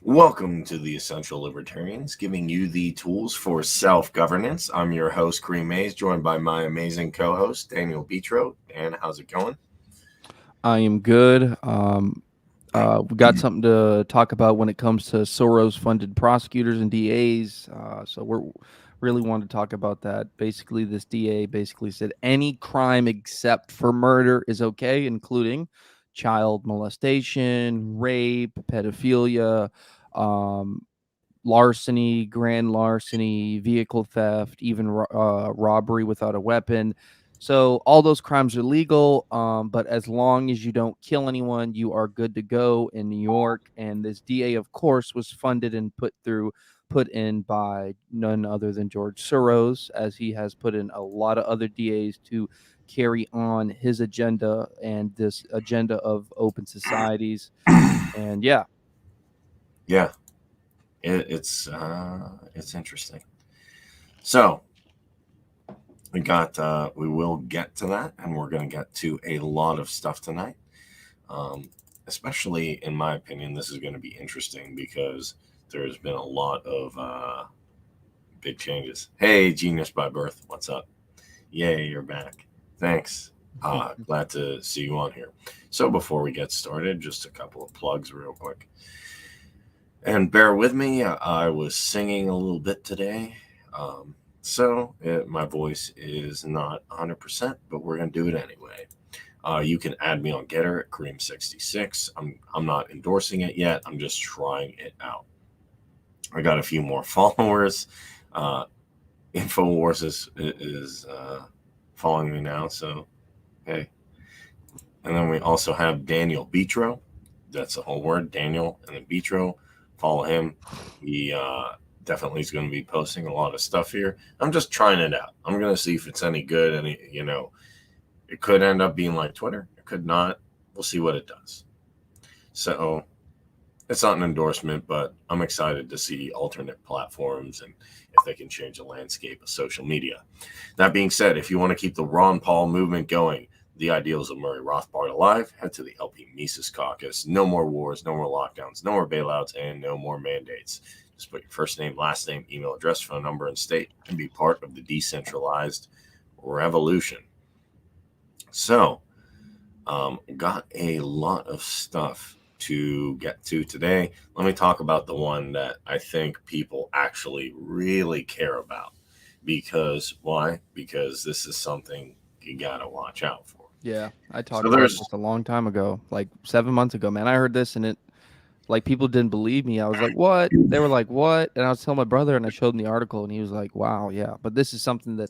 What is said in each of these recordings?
Welcome to the Essential Libertarians, giving you the tools for self-governance. I'm your host, Kareem Mays, joined by my amazing co-host, Daniel Betro. Dan, how's it going? I am good. We got something to talk about when it comes to Soros-funded prosecutors and DAs. So we're really want to talk about that. Basically, this DA basically said any crime except for murder is okay, including child molestation, rape, pedophilia, um, larceny, grand larceny, vehicle theft, even robbery without a weapon. So all those crimes are legal, but as long as you don't kill anyone, you are good to go in New York. And this DA, of course, was funded and put in by none other than George Soros, as he has put in a lot of other DAs to carry on his agenda and this agenda of open societies. And yeah, Yeah, it's interesting. So we will get to that, and we're going to get to a lot of stuff tonight. Especially in my opinion, this is going to be interesting because there's been a lot of big changes. Hey, Genius by Birth, what's up? Yay, you're back. Thanks. Glad to see you on here. So before we get started, just a couple of plugs real quick. And bear with me, I was singing a little bit today. My voice is not 100%, but we're going to do it anyway. You can add me on Getter at Cream66. I'm not endorsing it yet. I'm just trying it out. I got a few more followers. Infowars is following me now, so hey. And then we also have Daniel Betro. That's the whole word, Daniel, and then Betro. Follow him. He definitely is going to be posting a lot of stuff here. I'm just trying it out. I'm going to see if it's any good. It could end up being like Twitter. It could not. We'll see what it does. So it's not an endorsement, but I'm excited to see alternate platforms and if they can change the landscape of social media. That being said, if you want to keep the Ron Paul movement going, the ideals of Murray Rothbard alive, head to the LP Mises Caucus. No more wars, no more lockdowns, no more bailouts, and no more mandates. Just put your first name, last name, email address, phone number, and state, and be part of the decentralized revolution. So, got a lot of stuff to get to today. Let me talk about the one that I think people actually really care about. Because why? Because this is something you got to watch out for. yeah, I So talked about there's this a long time ago, like 7 months ago, man. I heard this and it like people didn't believe me. I was like, "What?" They were like, "What?" And I was telling my brother, and I showed him the article, and he was like, "Wow, yeah." But this is something that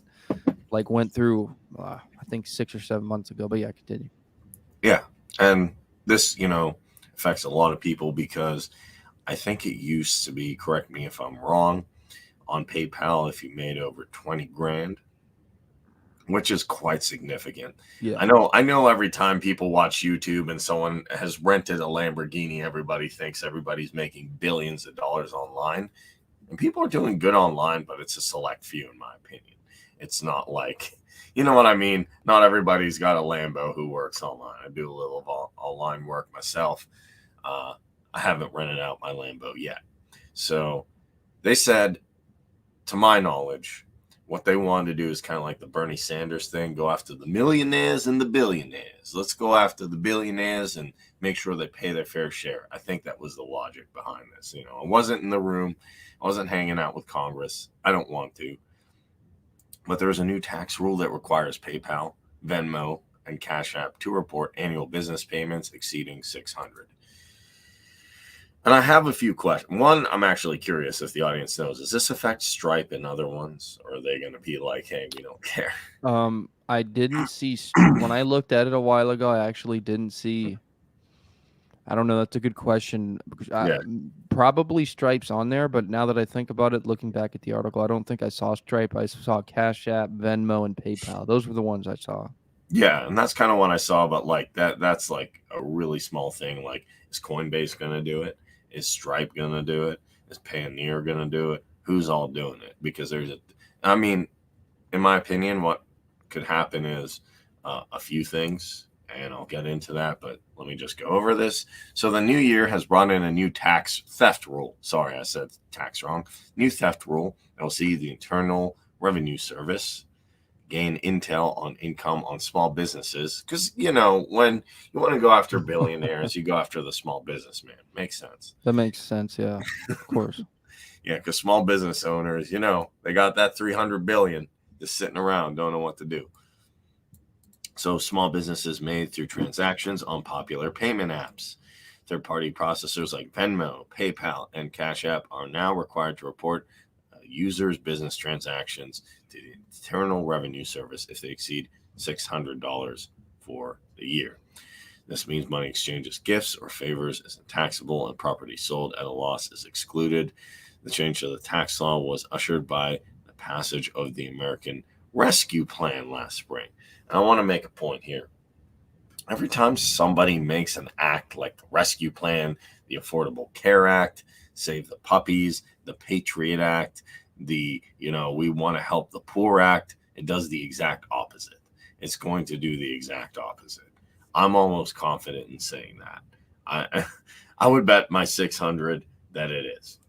like went through, I think 6 or 7 months ago. But yeah, continue. yeah, and this affects a lot of people because I think it used to be. Correct me if I'm wrong. On PayPal, if you made over 20 grand, which is quite significant. Yeah, I know every time people watch YouTube and someone has rented a Lamborghini, everybody thinks everybody's making billions of dollars online. And people are doing good online, but it's a select few in my opinion. It's not like you know what I mean? Not everybody's got a Lambo who works online. I do a little of online work myself. Uh, I haven't rented out my Lambo yet. So they said, to my knowledge, what they wanted to do is kind of like the Bernie Sanders thing, go after the millionaires and the billionaires. Let's go after the billionaires and make sure they pay their fair share. I think that was the logic behind this. I wasn't in the room. I wasn't hanging out with Congress. I don't want to. But there's a new tax rule that requires PayPal, Venmo, and Cash App to report annual business payments exceeding 600. And I have a few questions. One, I'm actually curious if the audience knows. Does this affect Stripe and other ones? Or are they going to be like, hey, we don't care? I didn't see when I looked at it a while ago. I actually didn't see. I don't know. That's a good question. Because Yeah. probably Stripe's on there, but now that I think about it, looking back at the article, I don't think I saw Stripe. I saw Cash App, Venmo, and PayPal. Those were the ones I saw. Yeah. And that's kind of what I saw. But like that's like a really small thing. Like, is Coinbase going to do it? Is Stripe going to do it? Is Payoneer going to do it? Who's all doing it? Because I mean, in my opinion, what could happen is a few things. and I'll get into that, but let me just go over this. So the new year has brought in a new tax theft rule. Sorry, I said tax wrong. New theft rule that will see the Internal Revenue Service gain intel on income on small businesses. Because, when you want to go after billionaires, you go after the small businessman. Makes sense. That makes sense. Yeah, of course. Yeah, because small business owners, they got that 300 billion just sitting around, don't know what to do. So small businesses made through transactions on popular payment apps. Third-party processors like Venmo, PayPal, and Cash App are now required to report users' business transactions to the Internal Revenue Service if they exceed $600 for the year. This means money exchanged as gifts or favors isn't taxable, and property sold at a loss is excluded. The change to the tax law was ushered by the passage of the American Rescue Plan last spring. And I want to make a point here. Every time somebody makes an act like the Rescue Plan, the Affordable Care Act, Save the Puppies, the Patriot Act, the We Want to Help the Poor Act, it does the exact opposite. It's going to do the exact opposite. I'm almost confident in saying that. I would bet my 600 that it is.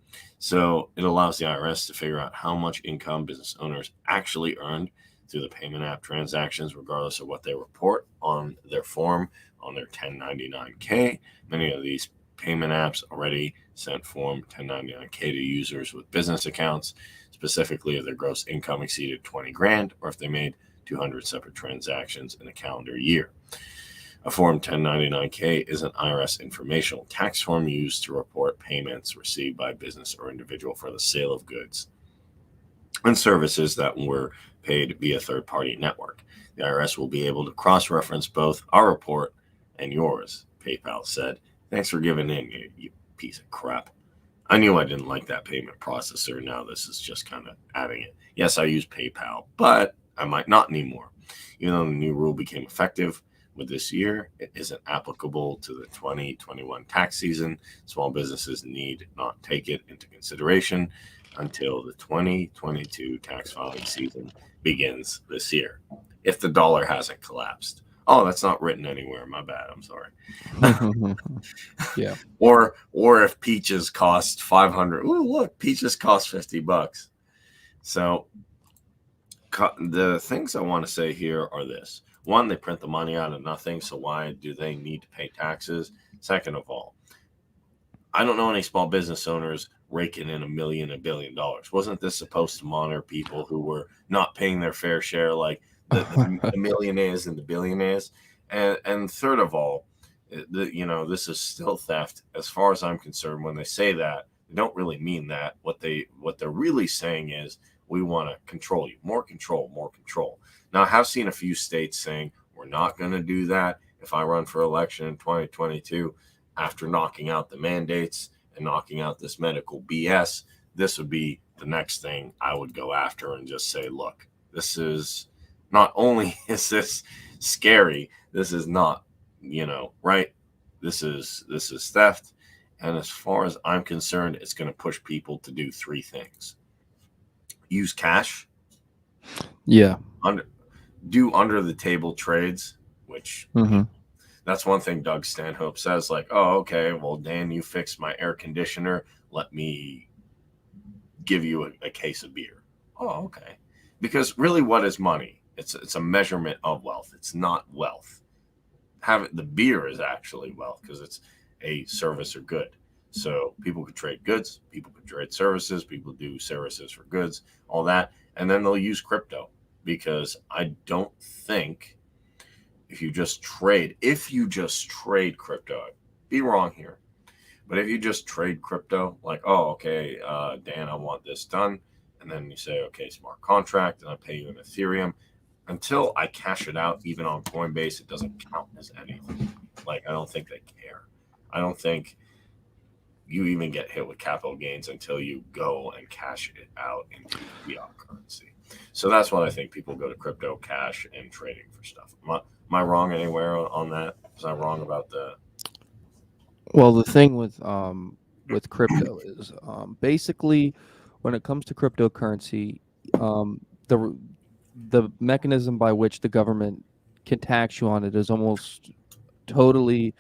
So it allows the IRS to figure out how much income business owners actually earned through the payment app transactions, regardless of what they report on their form on their 1099-K. Many of these payment apps already sent Form 1099-K to users with business accounts, specifically if their gross income exceeded 20 grand or if they made 200 separate transactions in a calendar year. A Form 1099-K is an IRS informational tax form used to report payments received by a business or individual for the sale of goods and services that were paid via third-party network. The IRS will be able to cross-reference both our report and yours, PayPal said. Thanks for giving in, you piece of crap. I knew I didn't like that payment processor. Now this is just kind of adding it. Yes, I use PayPal, but I might not anymore. Even though the new rule became effective with this year, it isn't applicable to the 2021 tax season. Small businesses need not take it into consideration until the 2022 tax filing season begins this year, if the dollar hasn't collapsed. Oh, that's not written anywhere. My bad. I'm sorry. Yeah. Or if peaches cost 500. Ooh, look, peaches cost $50. So the things I want to say here are this. One, they print the money out of nothing, so why do they need to pay taxes? Second of all, I don't know any small business owners raking in $1 million, $1 billion. Wasn't this supposed to monitor people who were not paying their fair share, like the millionaires and the billionaires? And third of all, this is still theft. As far as I'm concerned, when they say that, they don't really mean that. What they're really saying is, we want to control you. More control, more control. Now, I have seen a few states saying, we're not going to do that. If I run for election in 2022, after knocking out the mandates and knocking out this medical BS, this would be the next thing I would go after and just say, look, this is not only is this scary, this is not, right? This is theft. And as far as I'm concerned, it's going to push people to do three things. Use cash. Yeah. Do under the table trades, which that's one thing Doug Stanhope says, like, oh, okay, well, Dan, you fixed my air conditioner. Let me give you a case of beer. Oh, okay. Because really, what is money? It's a measurement of wealth. It's not wealth. The beer is actually wealth because it's a service or good. So people could trade goods, people could trade services, people do services for goods, all that. And then they'll use crypto, because I don't think if you just trade crypto, I'd be wrong here, but if you just trade crypto, like, oh, okay, Dan, I want this done. And then you say, okay, smart contract, and I pay you in Ethereum. Until I cash it out, even on Coinbase, it doesn't count as anything. Like, I don't think they care. I don't think you even get hit with capital gains until you go and cash it out into fiat currency. So that's what I think people go to crypto, cash, and trading for stuff. Am I wrong anywhere on that? Was I wrong about the? Well, the thing with crypto is basically when it comes to cryptocurrency, the mechanism by which the government can tax you on it is almost totally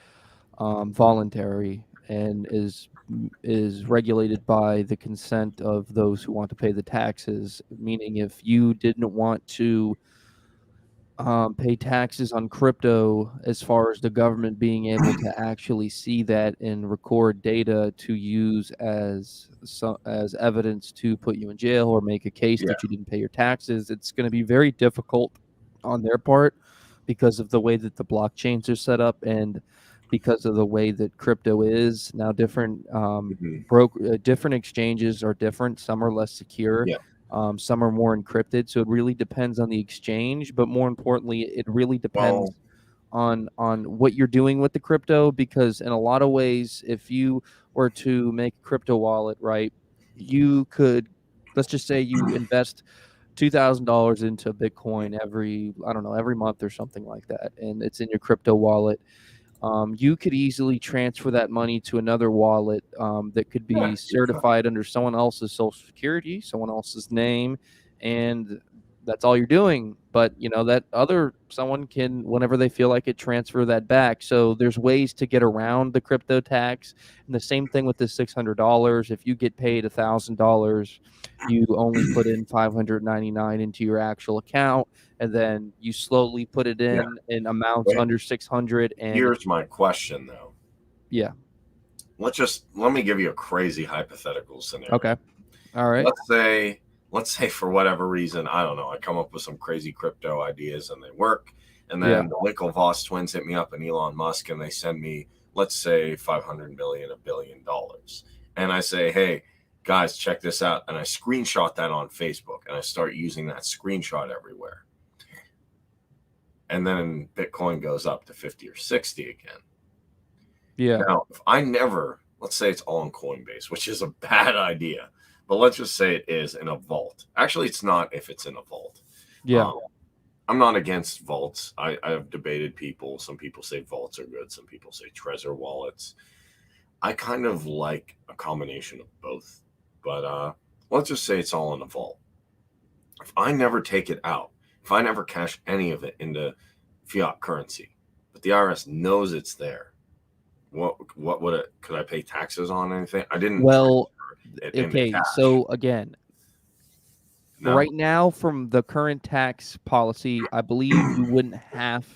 voluntary and is regulated by the consent of those who want to pay the taxes. Meaning, if you didn't want to pay taxes on crypto, as far as the government being able to actually see that and record data to use as evidence to put you in jail or make a case Yeah. that you didn't pay your taxes, it's going to be very difficult on their part because of the way that the blockchains are set up and because of the way that crypto is now. Different different exchanges are different. Some are less secure. Yeah. Some are more encrypted, so it really depends on the exchange. But more importantly, it really Well, depends on what you're doing with the crypto. Because in a lot of ways, if you were to make a crypto wallet, right, you could, let's just say you invest $2,000 into Bitcoin every month or something like that, and it's in your crypto wallet. You could easily transfer that money to another wallet that could yeah, be certified under someone else's social security, someone else's name, and that's all you're doing. But that other someone can, whenever they feel like it, transfer that back. So there's ways to get around the crypto tax. And the same thing with the $600. If you get paid $1,000, you only put in $599 into your actual account, and then you slowly put it yeah. in amounts Wait, under 600. And here's my question though. yeah. Let me give you a crazy hypothetical scenario. Okay. All right. Let's say for whatever reason, I don't know, I come up with some crazy crypto ideas and they work, and then Yeah. the Winklevoss twins hit me up and Elon Musk and they send me, let's say, 500 million, $1 billion, and I say, hey guys, check this out, and I screenshot that on Facebook and I start using that screenshot everywhere, and then Bitcoin goes up to 50 or 60 again. Yeah. Now, if I never, let's say it's all on Coinbase, which is a bad idea, but let's just say it is in a vault. Actually, it's not if it's in a vault. Yeah. I'm not against vaults. I have debated people. Some people say vaults are good. Some people say Trezor wallets. I kind of like a combination of both. But let's just say it's all in a vault. If I never take it out, if I never cash any of it into fiat currency, but the IRS knows it's there, what would it? Could I pay taxes on anything? I didn't. Well, It into okay. cash. So again, No? right now, from the current tax policy, I believe you wouldn't have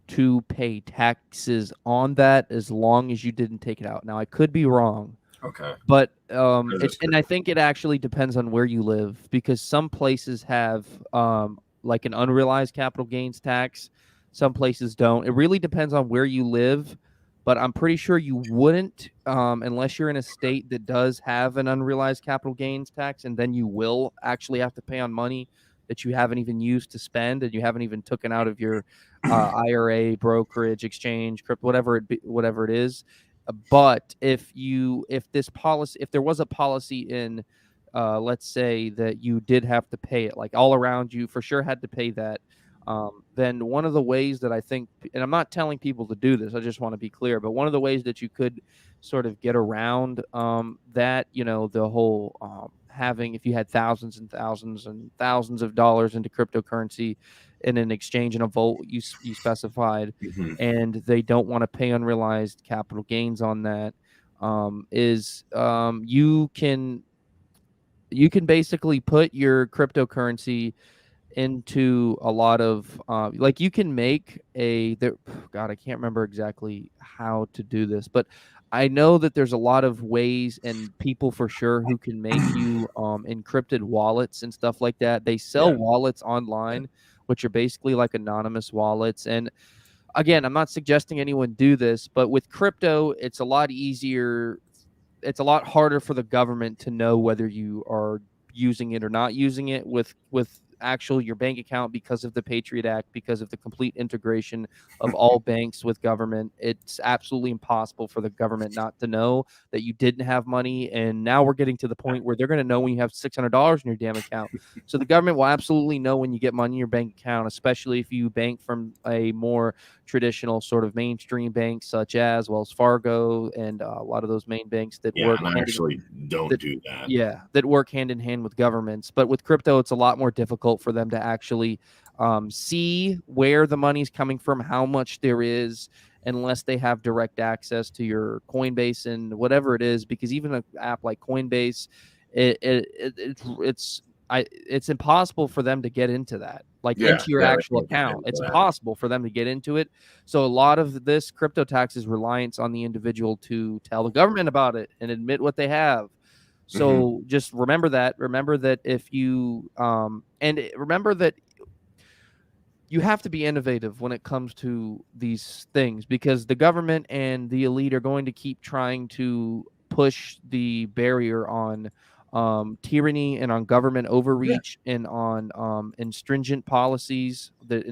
to pay taxes on that as long as you didn't take it out. Now, I could be wrong. Okay. But And I think it actually depends on where you live, because some places have like an unrealized capital gains tax. Some places don't. It really depends on where you live, but I'm pretty sure you wouldn't unless you're in a state that does have an unrealized capital gains tax, and then you will actually have to pay on money that you haven't even used to spend and you haven't even taken out of your IRA, brokerage, exchange, crypto, whatever it is. But if there was a policy in, let's say that you did have to pay it, like all around you for sure had to pay that, then one of the ways that I think, and I'm not telling people to do this, I just want to be clear, but one of the ways that you could sort of get around that, the whole having, if you had thousands and thousands and thousands of dollars into cryptocurrency in an exchange in a vault you specified, and they don't want to pay unrealized capital gains on that, you can basically put your cryptocurrency into a lot of like you can make God, I can't remember exactly how to do this, but I know that there's a lot of ways and people for sure who can make you encrypted wallets and stuff like that. They sell yeah. wallets online, which are basically like anonymous wallets. And again, I'm not suggesting anyone do this, but with crypto, it's a lot easier. It's a lot harder for the government to know whether you are using it or not using it with actual your bank account, because of the Patriot Act, because of the complete integration of all banks with government. It's absolutely impossible for the government not to know that you didn't have money. And now we're getting to the point where they're going to know when you have $600 in your damn account. So the government will absolutely know when you get money in your bank account, especially if you bank from a more traditional sort of mainstream banks such as Wells Fargo and a lot of those main banks that Yeah, work and I actually don't do that. that work hand in hand with governments. But with crypto, it's a lot more difficult for them to actually see where the money's coming from, how much there is, unless they have direct access to your Coinbase and whatever it is. Because even an app like Coinbase, it's impossible for them to get into that, like into your they actual can't get account. into It's that. impossible for them to get into it. So a lot of this crypto tax is reliance on the individual to tell the government about it and admit what they have. So just remember that. Remember that if you remember that you have to be innovative when it comes to these things, because the government and the elite are going to keep trying to push the barrier on tyranny and on government Yeah, overreach and on stringent policies that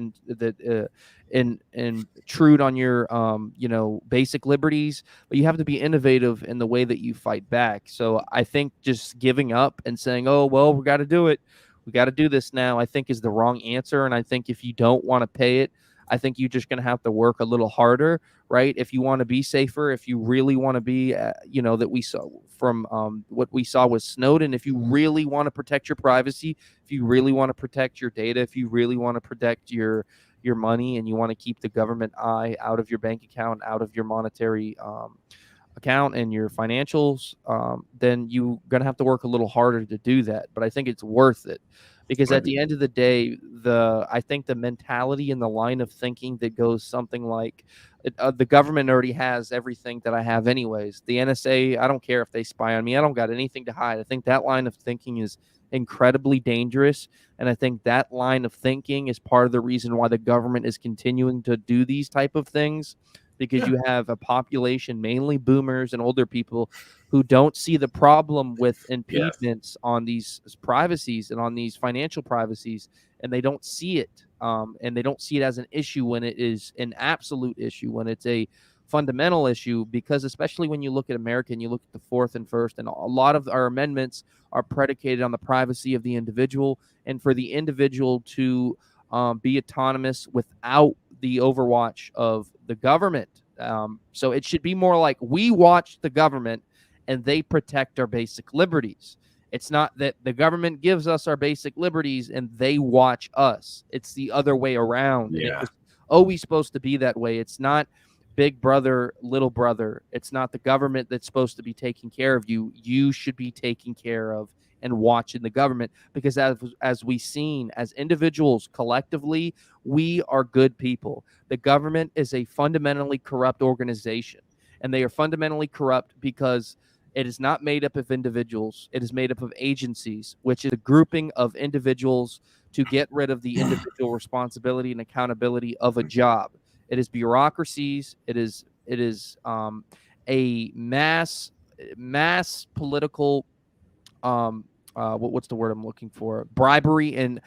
intrude on your basic liberties. But you have to be innovative in the way that you fight back. So I think just giving up and saying, "Oh well, we got to do it. We got to do this now," I think is the wrong answer. And I think if you don't want to pay it, I think you're just going to have to work a little harder, right? If you want to be safer, if you really want to be, that we saw from what we saw with Snowden, if you really want to protect your privacy, if you really want to protect your data, if you really want to protect your money, and you want to keep the government eye out of your bank account, out of your monetary account and your financials, then you're going to have to work a little harder to do that. But I think it's worth it, because at the end of the day, I think the mentality and the line of thinking that goes something like, the government already has everything that I have anyways. The NSA, I don't care if they spy on me. I don't got anything to hide. I think that line of thinking is incredibly dangerous. And I think that line of thinking is part of the reason why the government is continuing to do these type of things, because you have a population, mainly boomers and older people, who don't see the problem with impediments on these privacies and on these financial privacies, and they don't see it. And they don't see it as an issue when it is an absolute issue, when it's a fundamental issue. Because especially when you look at America and you look at the Fourth and First, and a lot of our amendments are predicated on the privacy of the individual, and for the individual to be autonomous without the overwatch of the government. So it should be more like we watch the government and they protect our basic liberties. It's not that the government gives us our basic liberties and they watch us. It's the other way around. And it was always supposed to be that way. It's not big brother, little brother. It's not the government that's supposed to be taking care of you. You should be taking care of and watching the government, because as we've seen, as individuals collectively, we are good people. The government is a fundamentally corrupt organization, and they are fundamentally corrupt because it is not made up of individuals. It is made up of agencies, which is a grouping of individuals to get rid of the individual responsibility and accountability of a job. It is bureaucracies. It is a mass political what's the word I'm looking for? Bribery and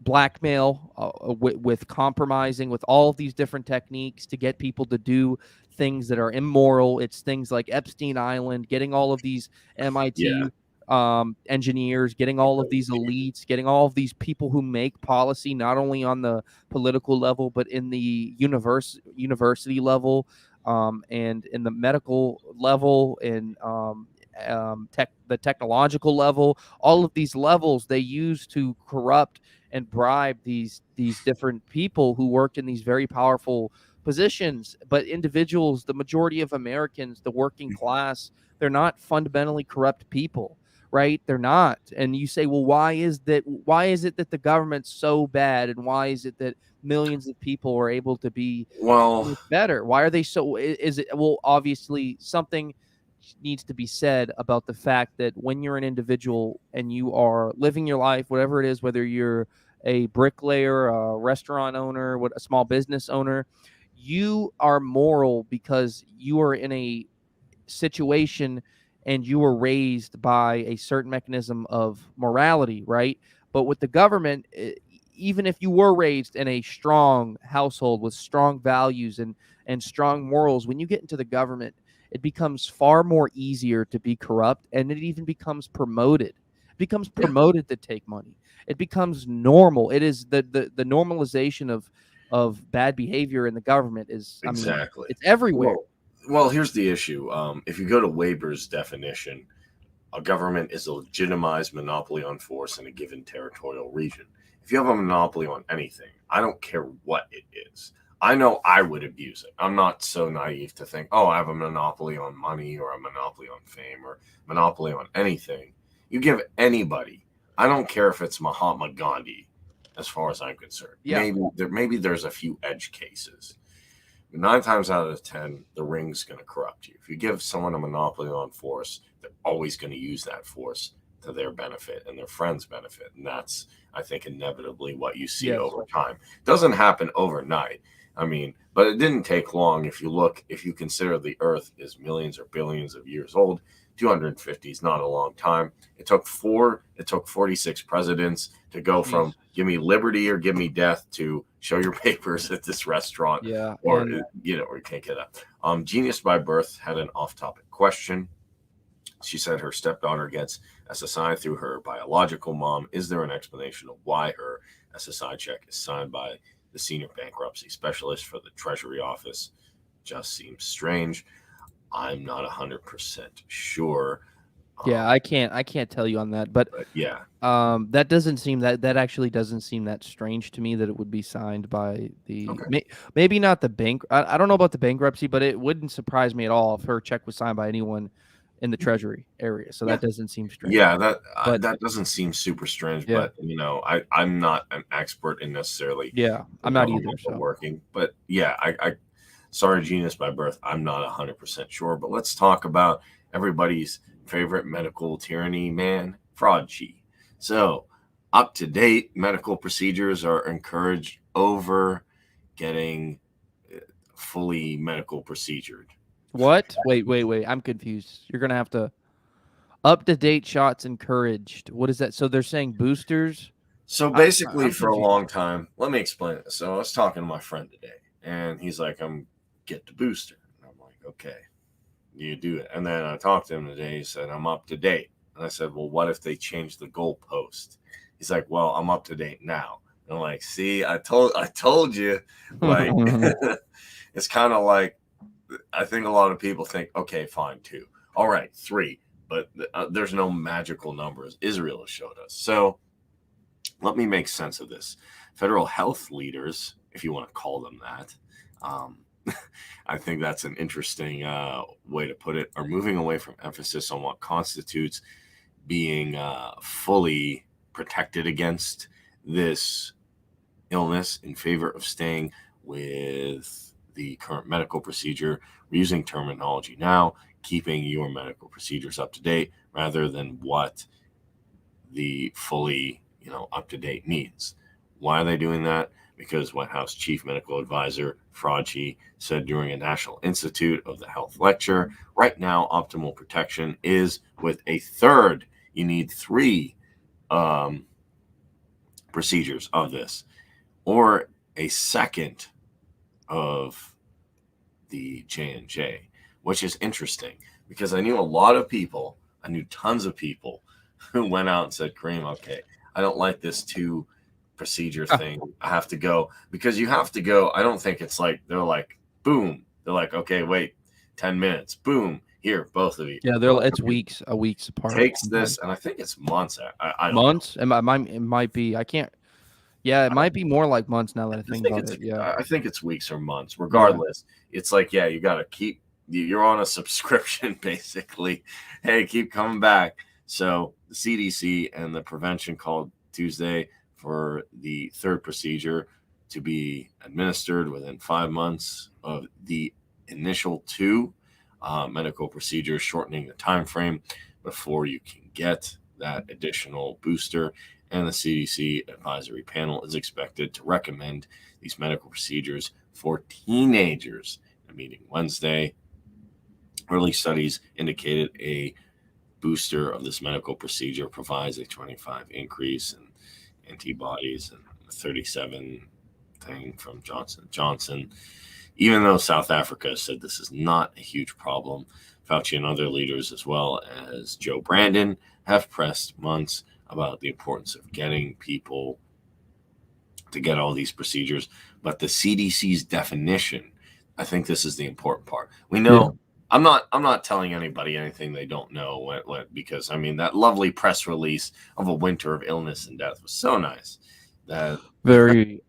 blackmail, with compromising, with all of these different techniques to get people to do things that are immoral. It's things like Epstein Island, getting all of these MIT engineers, getting all of these elites, getting all of these people who make policy, not only on the political level, but in the university level, and in the medical level, and the technological level. All of these levels they use to corrupt and bribe these different people who work in these very powerful positions. But individuals, the majority of Americans, the working class, they're not fundamentally corrupt people, right? They're not. And you say, well, why is it that the government's so bad, and why is it that millions of people are able to be better? Why are they so? Is it, well, obviously something needs to be said about the fact that when you're an individual and you are living your life, whatever it is, whether you're a bricklayer, a restaurant owner, a small business owner, you are moral because you are in a situation and you were raised by a certain mechanism of morality, right? But with the government, even if you were raised in a strong household with strong values and strong morals, when you get into the government, it becomes far more easier to be corrupt, and it even becomes promoted. It becomes promoted to take money. It becomes normal. It is the normalization of bad behavior in the government is, I mean, it's everywhere. Well, here's the issue. If you go to Weber's definition, a government is a legitimized monopoly on force in a given territorial region. if you have a monopoly on anything, I don't care what it is. I know I would abuse it. I'm not so naive to think, oh, I have a monopoly on money or a monopoly on fame or monopoly on anything. You give anybody, I don't care if it's Mahatma Gandhi, as far as I'm concerned. Yeah. Maybe there's a few edge cases. 9 times out of 10, the ring's going to corrupt you. If you give someone a monopoly on force, they're always going to use that force to their benefit and their friends' benefit. And that's, I think, inevitably what you see over time. It doesn't happen overnight. I mean, but it didn't take long. If you consider the Earth is millions or billions of years old, 250 is not a long time. It took 46 presidents to go from give me liberty or give me death to show your papers at this restaurant. Yeah. Or, or you can't get that. Genius by Birth had an off-topic question. She said her stepdaughter gets SSI through her biological mom. Is there an explanation of why her SSI check is signed by the senior bankruptcy specialist for the Treasury office? Just seems strange. I'm not 100% sure. Yeah, I can't tell you on that, but yeah, that doesn't seem that actually doesn't seem that strange to me that it would be signed by the maybe not the bank. I don't know about the bankruptcy, but it wouldn't surprise me at all if her check was signed by anyone in the Treasury area. So that doesn't seem strange. Yeah, that doesn't seem super strange, but I'm not an expert in necessarily. Yeah, I'm not either. So working, but yeah, I sorry, Genius by Birth, I'm not 100% sure. But let's talk about everybody's favorite medical tyranny man, fraud G. So up to date medical procedures are encouraged over getting fully medical procedured. What? Wait. I'm confused. You're going to have to up-to-date shots encouraged. What is that? So they're saying boosters? So basically for a long time, let me explain it. So I was talking to my friend today and he's like, get the booster. And I'm like, okay, you do it. And then I talked to him today. He said, I'm up to date. And I said, well, what if they change the goalpost? He's like, well, I'm up to date now. And I'm like, see, I told you. Like, it's kind of like, I think a lot of people think, okay, fine, 2. All right, 3. But there's no magical numbers. Israel has showed us. So let me make sense of this. Federal health leaders, if you want to call them that, I think that's an interesting way to put it, are moving away from emphasis on what constitutes being fully protected against this illness in favor of staying with the current medical procedure. We're using terminology now, keeping your medical procedures up to date rather than what the fully up to date needs. Why are they doing that? Because White House Chief Medical Advisor Fauci said during a National Institute of the Health lecture, right now optimal protection is with a third. You need 3 procedures of this, or a second of the J&J, which is interesting because I knew tons of people who went out and said, Kareem, okay, I don't like this 2 procedure thing. I have to go because you have to go. I don't think it's like they're like boom. They're like, okay, wait, 10 minutes, boom, here, both of you. Yeah, it's weeks apart. Takes this, and I think it's months. I don't months. Know. It might be. I can't. Yeah, it might be more like months now that I think about it. Yeah, I think it's weeks or months. Regardless, it's like you got to keep. You're on a subscription basically. Hey, keep coming back. So the CDC and the prevention called Tuesday for the 3rd procedure to be administered within 5 months of the initial 2 medical procedures, shortening the time frame before you can get that additional booster. And the CDC advisory panel is expected to recommend these medical procedures for teenagers. A meeting Wednesday. Early studies indicated a booster of this medical procedure provides a 25 increase in antibodies and 37 thing from Johnson & Johnson. Even though South Africa said this is not a huge problem, Fauci and other leaders, as well as Joe Brandon, have pressed months about the importance of getting people to get all these procedures. But the CDC's definition, I think this is the important part. We know I'm not telling anybody anything they don't know because I mean that lovely press release of a winter of illness and death was so nice. That very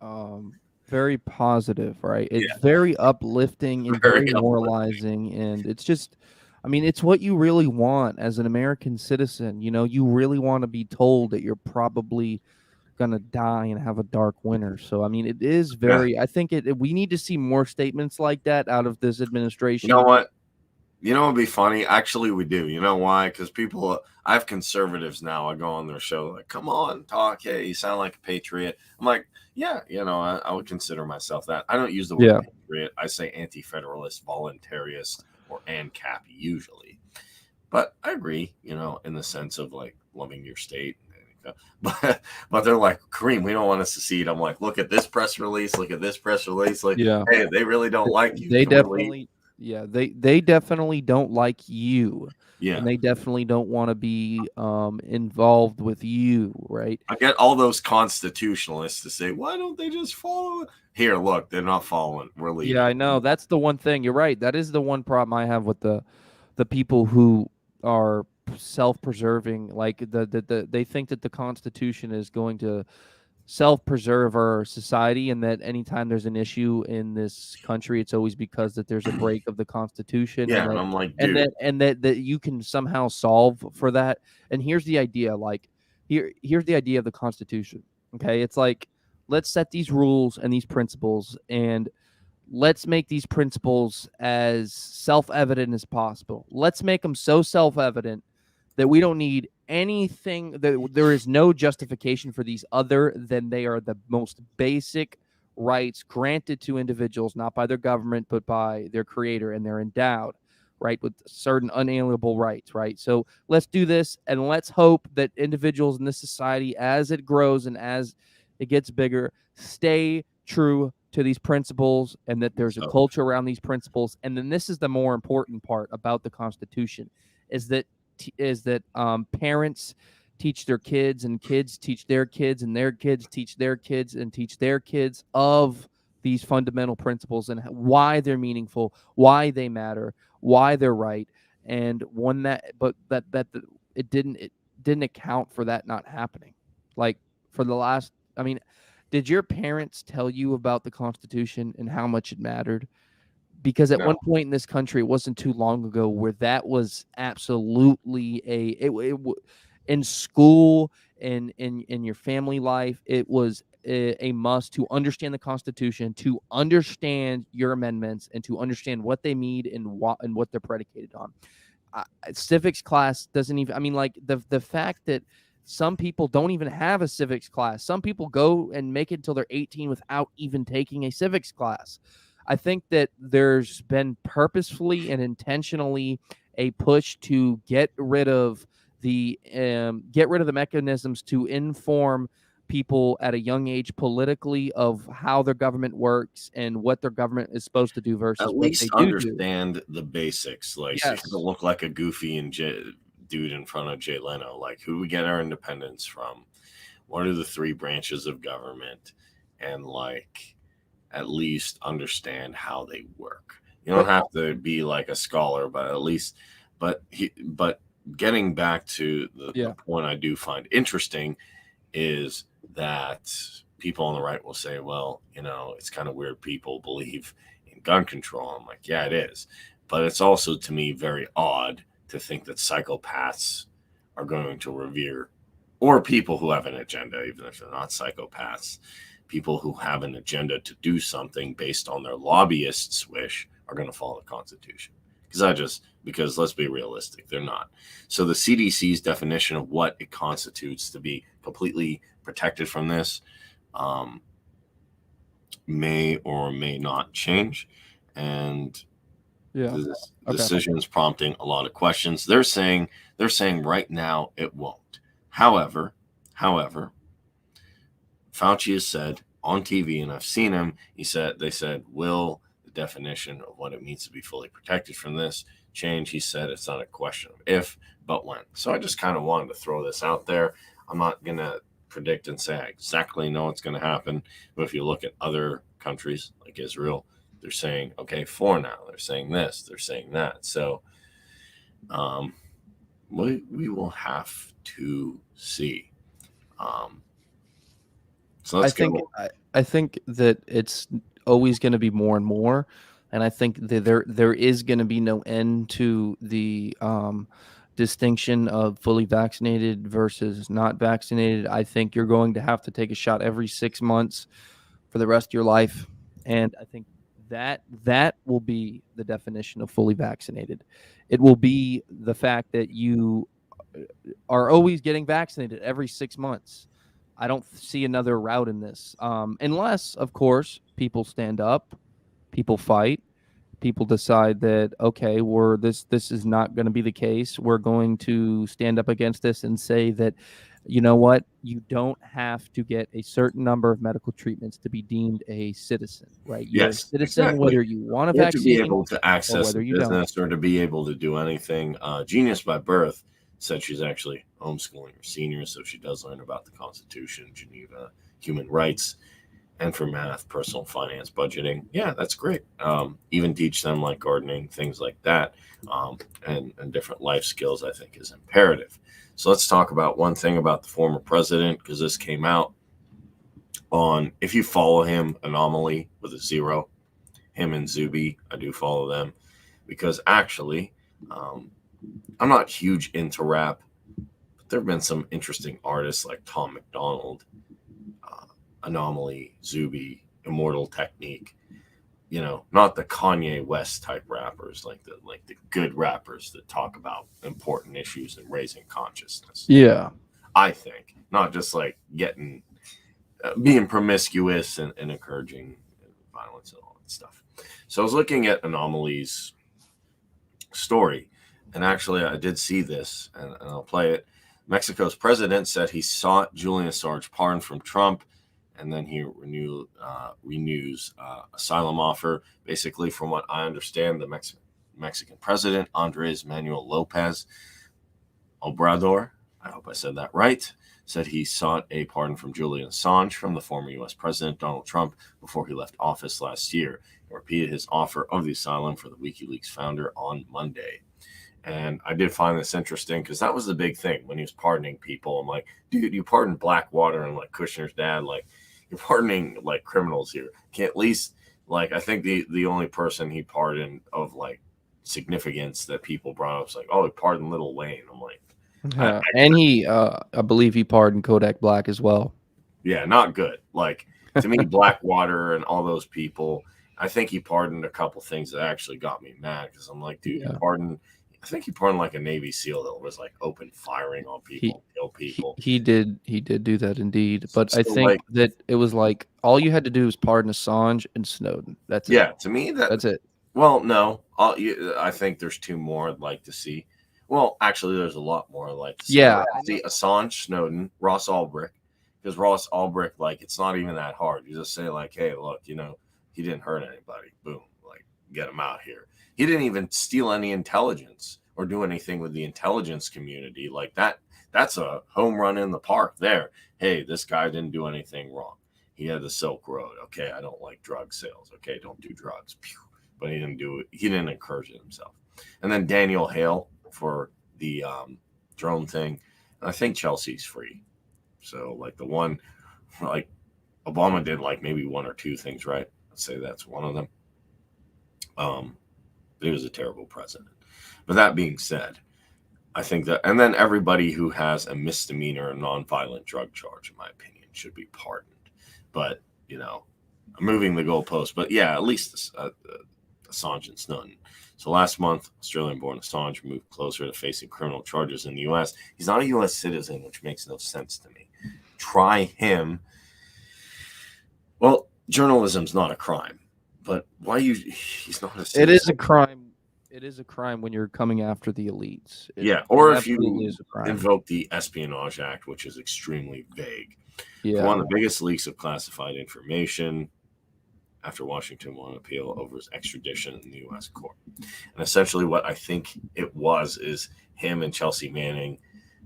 very positive, right? It's yeah, very uplifting and very very uplifting. moralizing, and it's just, I mean, it's what you really want as an American citizen. You know, you really want to be told that you're probably gonna die and have a dark winter. So I mean, it is Yeah. very, I think we need to see more statements like that out of this You know administration. what? You know, it'd be funny. Actually, we do. You know why? Because people, I have conservatives now. I go on their show, like, come on, talk. Hey, you sound like a patriot. I'm like, yeah, you know, I would consider myself that. I don't use the word Yeah. patriot. I say anti federalist, voluntarist, or ANCAP usually. But I agree, you know, in the sense of like loving your state. But they're like, Kareem, we don't want to secede. I'm like, look at this press release. Look at this press release. Like, Yeah. hey, they really don't like you. They Can we leave? definitely, yeah, they definitely don't like you, Yeah. and they definitely don't want to be involved with you, right? I get all those constitutionalists to say, why don't they just follow it? Here, look, they're not following. We're Yeah, leaving. I know. That's the one thing. You're right. That is the one problem I have with the people who are self-preserving. Like they think that the Constitution is going to self-preserve our society, and that anytime there's an issue in this country, it's always because that there's a break of the Constitution, Yeah, and and that I'm like, dude, that you can somehow solve for that. And here's the idea, like here's the idea of the Constitution. Okay, it's like, let's set these rules and these principles, and let's make these principles as self-evident as possible. Let's make them so self-evident that we don't need anything, that there is no justification for these other than they are the most basic rights granted to individuals, not by their government, but by their creator, and they're endowed, right, with certain unalienable rights, right? So let's do this, and let's hope that individuals in this society, as it grows and as it gets bigger, stay true to these principles, and that there's a so culture around these principles. And then this is the more important part about the Constitution, is that parents teach their kids, and kids teach their kids, and their kids teach their kids, and teach their kids of these fundamental principles, and why they're meaningful, why they matter, why they're right. And one that, but it didn't account for that not happening. Like, for the last, I mean, did your parents tell you about the Constitution and how much it mattered? Because at no. one point in this country, it wasn't too long ago, where that was absolutely in school and in your family life, it was a must to understand the Constitution, to understand your amendments, and to understand what they mean and what they're predicated on. Civics class doesn't even, I mean, like, the fact that some people don't even have a civics class. Some people go and make it until they're 18 without even taking a civics class. I think that there's been purposefully and intentionally a push to get rid of the mechanisms to inform people at a young age politically of how their government works and what their government is supposed to do versus At what least they do. understand the basics. Like, so you don't Yes. look like a goofy dude in front of Jay Leno. Like, who do we get our independence from? What are the three branches of government? And like, at least understand how they work. You don't But have to be like a scholar, but at least, but getting back to the yeah. point I do find interesting is that people on the right will say, well, you know, it's kind of weird people believe in gun control. I'm like, yeah, it is. But it's also, to me, very odd to think that psychopaths are going to revere, or people who have an agenda, even if they're not psychopaths, people who have an agenda to do something based on their lobbyists' wish are going to follow the Constitution. Because let's be realistic, they're not. So the CDC's definition of what it constitutes to be completely protected from this may or may not change, and Yeah. the Okay. decision is prompting a lot of questions. They're saying right now it won't. However, Fauci has said on TV, and I've seen him. They said, will the definition of what it means to be fully protected from this change? He said it's not a question of if, but when. So I just kind of wanted to throw this out there. I'm not gonna predict and say I exactly know what's going to happen, but if you look at other countries like Israel, they're saying okay, for now. They're saying this. They're saying that. So um, we will have to see. Um, So let's go. I think that it's always going to be more and more, and I think that there is going to be no end to the distinction of fully vaccinated versus not vaccinated. I think you're going to have to take a shot every 6 months for the rest of your life, and I think that will be the definition of fully vaccinated. It will be the fact that you are always getting vaccinated every 6 months. I don't see another route in this, unless, of course, people stand up, people fight, people decide that okay, this is not going to be the case. We're going to stand up against this and say that, you know what, you don't have to get a certain number of medical treatments to be deemed a citizen, right? You're a Yes, citizen exactly. whether you want a Or to be vaccine able to or access a whether you don't. business or to be able to do anything. Genius by birth said she's actually homeschooling her seniors, so she does learn about the Constitution, Geneva, human rights, and for math, personal finance, budgeting. Yeah, that's great. Even teach them like gardening, things like that, and different life skills, I think, is imperative. So let's talk about one thing about the former president, because this came out on, if you follow him, Anomaly with a zero, him and Zuby, I do follow them, because actually, I'm not huge into rap, but there have been some interesting artists like Tom McDonald, Anomaly, Zuby, Immortal Technique. You know, not the Kanye West type rappers, like the good rappers that talk about important issues and raising consciousness. Yeah. I think not just like getting being promiscuous and encouraging violence and all that stuff. So I was looking at Anomaly's story, and actually I did see this, and I'll play it. Mexico's president said he sought Julian Assange pardon from Trump, and then he renews asylum offer. Basically, from what I understand, the Mexican president, Andres Manuel Lopez Obrador, I hope I said that right, said he sought a pardon from Julian Assange from the former U.S. President Donald Trump before he left office last year, and repeated his offer of the asylum for the WikiLeaks founder on Monday. And I did find this interesting because that was the big thing when he was pardoning people. I'm like, dude, you pardoned Blackwater and like Kushner's dad, like you're pardoning like criminals here. Can't at least like I think the only person he pardoned of like significance that people brought up was like, oh, he pardoned Little Wayne. I'm like, And he, I believe he pardoned Kodak Black as well. yeah, not good. Like to me, Blackwater and all those people, I think he pardoned a couple things that actually got me mad because I'm like, dude, you pardoned. I think he pardoned like a Navy SEAL that was like open firing on people, kill people. He did do that indeed, but So I think like, that it was like all you had to do was pardon Assange and Snowden. That's it. yeah, to me That's it. well, no, I think there's two more I'd like to see. Well, actually, there's a lot more I'd like to see. Yeah. I'd like to see Assange, Snowden, Ross Ulbricht, because Ross Ulbricht, like, it's not even that hard. You just say, like, hey, look, you know, he didn't hurt anybody. Boom, like, get him out here. He didn't even steal any intelligence or do anything with the intelligence community. Like, that's a home run in the park there. Hey, this guy didn't do anything wrong. He had the Silk Road. Okay, I don't like drug sales. Okay, don't do drugs. Pew. But he didn't do it. He didn't encourage it himself. And then Daniel Hale for the drone thing. And I think Chelsea's free. So like the one, like Obama did like maybe one or two things right. Let's say that's one of them. But he was a terrible president. But that being said, I think that, and then everybody who has a misdemeanor or nonviolent drug charge, in my opinion, should be pardoned. But, you know, I'm moving the goalpost. But yeah, at least Assange and Snowden. So last month, Australian-born Assange moved closer to facing criminal charges in the U.S. He's not a U.S. citizen, which makes no sense to me. Try him. Well, journalism's not a crime, but why he's not a citizen. It is a crime. It is a crime when you're coming after the elites. Or if you invoke the Espionage Act, which is extremely vague. Yeah. One of the biggest leaks of classified information after Washington won an appeal over his extradition in the U.S. court. And essentially what I think it was is him and Chelsea Manning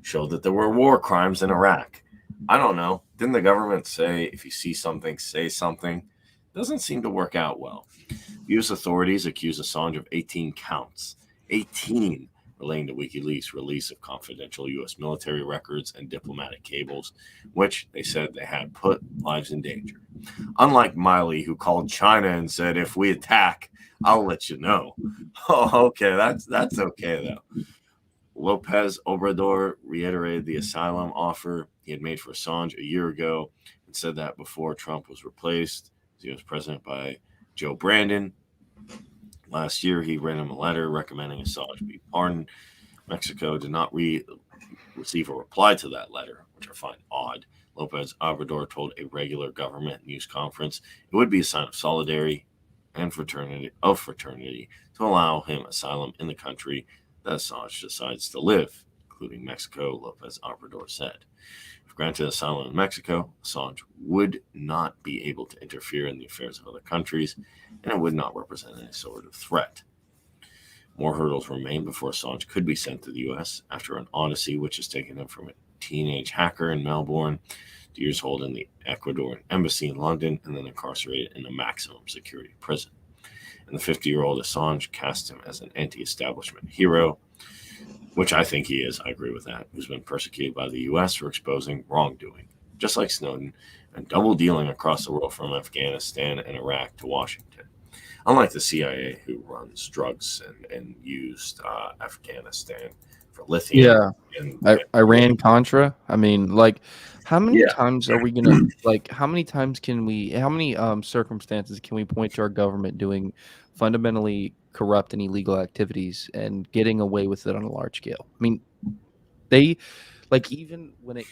showed that there were war crimes in Iraq. I don't know. Didn't the government say if you see something, say something? Doesn't seem to work out well. U.S. authorities accuse Assange of 18 counts. 18. relating to WikiLeaks' release of confidential U.S. military records and diplomatic cables, which they said they had put lives in danger. Unlike Miley, who called China and said, "If we attack, I'll let you know." Oh, okay, that's okay though. Lopez Obrador reiterated the asylum offer he had made for Assange a year ago and said that before Trump was replaced as U.S. president by Joe Brandon. Last year, he read him a letter recommending Assange be pardoned. Mexico did not receive a reply to that letter, which I find odd. Lopez Obrador told a regular government news conference it would be a sign of solidarity and fraternity to allow him asylum in the country that Assange decides to live, including Mexico, Lopez Obrador said. If granted asylum in Mexico, Assange would not be able to interfere in the affairs of other countries, and it would not represent any sort of threat. More hurdles remain before Assange could be sent to the U.S. after an odyssey which has taken him from a teenage hacker in Melbourne to years hold in the Ecuadorian embassy in London and then incarcerated in a maximum security prison. And the 50-year-old Assange cast him as an anti-establishment hero, which I think he is. I agree with that. Who's been persecuted by the U.S. for exposing wrongdoing, just like Snowden, and double dealing across the world from Afghanistan and Iraq to Washington. Unlike the CIA, who runs drugs and used Afghanistan for lithium. Yeah. Iran Contra. I mean, like, how many Yeah. times are we gonna like? How many times can we? How many circumstances can we point to our government doing fundamentally corrupt and illegal activities and getting away with it on a large scale? I mean, they like even when it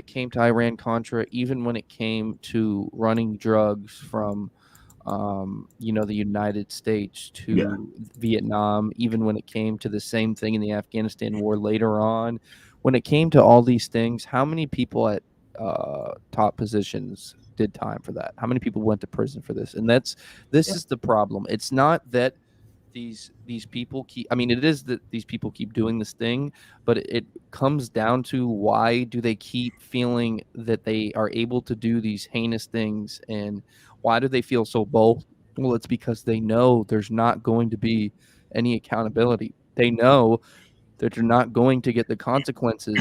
came to Iran Contra, even when it came to running drugs from the United States to Vietnam, even when it came to the same thing in the Afghanistan war later on, when it came to all these things, how many people at top positions did time for that? How many people went to prison for this? And this is the problem. It's not that these people keep, I mean, it is that these people keep doing this thing, but it comes down to, why do they keep feeling that they are able to do these heinous things, and why do they feel so bold? Well, it's because they know there's not going to be any accountability. They know that you're not going to get the consequences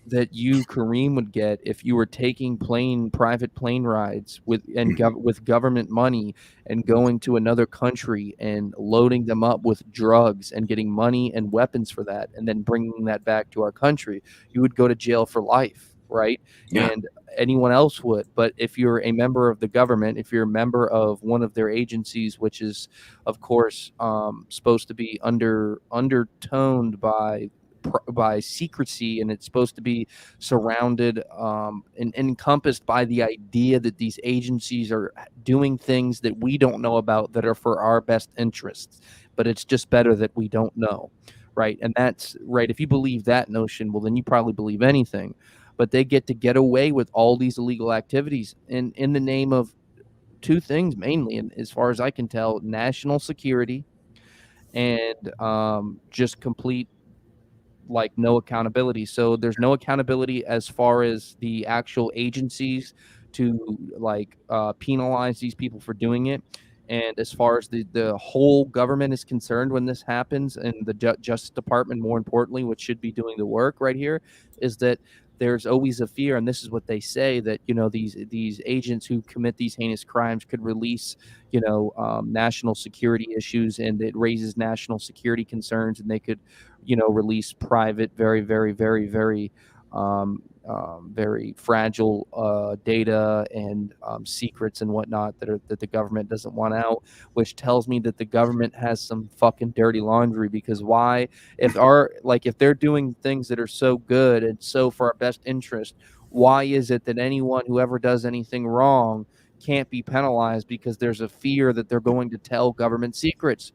that you, Kareem, would get if you were taking private plane rides with government money and going to another country and loading them up with drugs and getting money and weapons for that, and then bringing that back to our country. You would go to jail for life, right? Yeah. And anyone else would. But if you're a member of the government, if you're a member of one of their agencies, which is, of course, supposed to be undertoned by secrecy, and it's supposed to be surrounded and encompassed by the idea that these agencies are doing things that we don't know about that are for our best interests, but it's just better that we don't know, right? And that's right. If you believe that notion, well, then you probably believe anything. But they get away with all these illegal activities in the name of two things mainly, and as far as I can tell, national security and just complete, like, no accountability. So there's no accountability as far as the actual agencies to, like, penalize these people for doing it. And as far as the whole government is concerned, when this happens, and the Justice Department, more importantly, which should be doing the work right here, is that there's always a fear, and this is what they say, that these agents who commit these heinous crimes could release national security issues, and it raises national security concerns, and they could release private, very, very, very, very very fragile data and secrets and whatnot that the government doesn't want out, which tells me that the government has some fucking dirty laundry. Because why, if they're doing things that are so good and so for our best interest, why is it that anyone who ever does anything wrong can't be penalized because there's a fear that they're going to tell government secrets?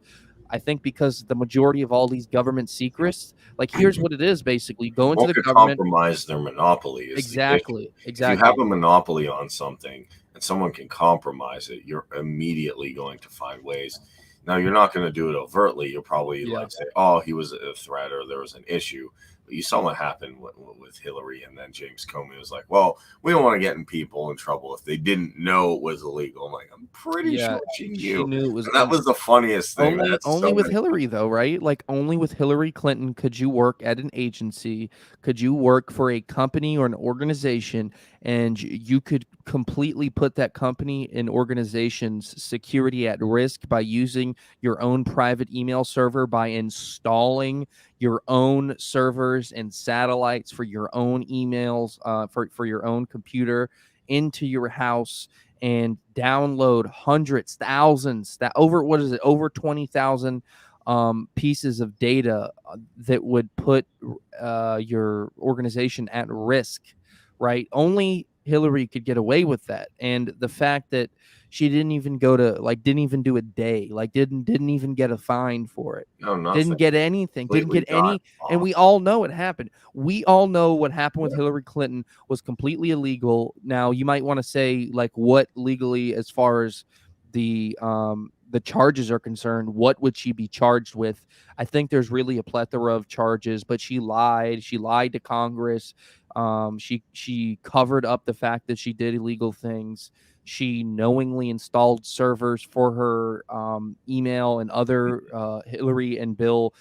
I think because the majority of all these government secrets, like, here's what it is: basically, go into the government. Compromise their monopoly. Exactly. If you have a monopoly on something and someone can compromise it, you're immediately going to find ways. Now, you're not going to do it overtly. You'll probably say, "Oh, he was a threat," or "There was an issue." You saw what happened with Hillary, and then James Comey was like, "Well, we don't want to get in people in trouble if they didn't know it was illegal." I'm like, I'm pretty sure she She knew, knew it was, and that was the funniest thing. only with Hillary though, right? Like only with Hillary Clinton could you work at an agency, could you work for a company or an organization, and you could completely put that company and organization's security at risk by using your own private email server, by installing your own servers and satellites for your own emails, for your own computer into your house, and download hundreds, thousands, that over, what is it, over 20,000 pieces of data that would put your organization at risk, right? Only Hillary could get away with that. And the fact that she didn't even didn't even do a day, like didn't even get a fine for it. No, Didn't nothing. get anything, didn't Completely get got any. And off. we all know it happened. We all know what happened with Yeah. Hillary Clinton was completely illegal. Now, you might want to say, like, what legally, as far as the charges are concerned, what would she be charged with? I think there's really a plethora of charges, but she lied. She lied to Congress. She covered up the fact that she did illegal things. She knowingly installed servers for her email and other Hillary and Bill,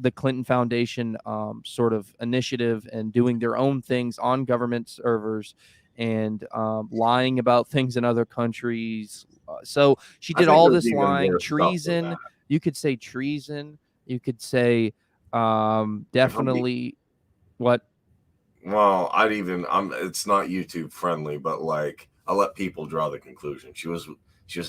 the Clinton Foundation sort of initiative, and doing their own things on government servers, and lying about things in other countries. So she I did think all there's this even lying, worse stuff than treason. that. You could say treason. You could say If I'm being, definitely what. well, it's not YouTube friendly, but like I let people draw the conclusion. She was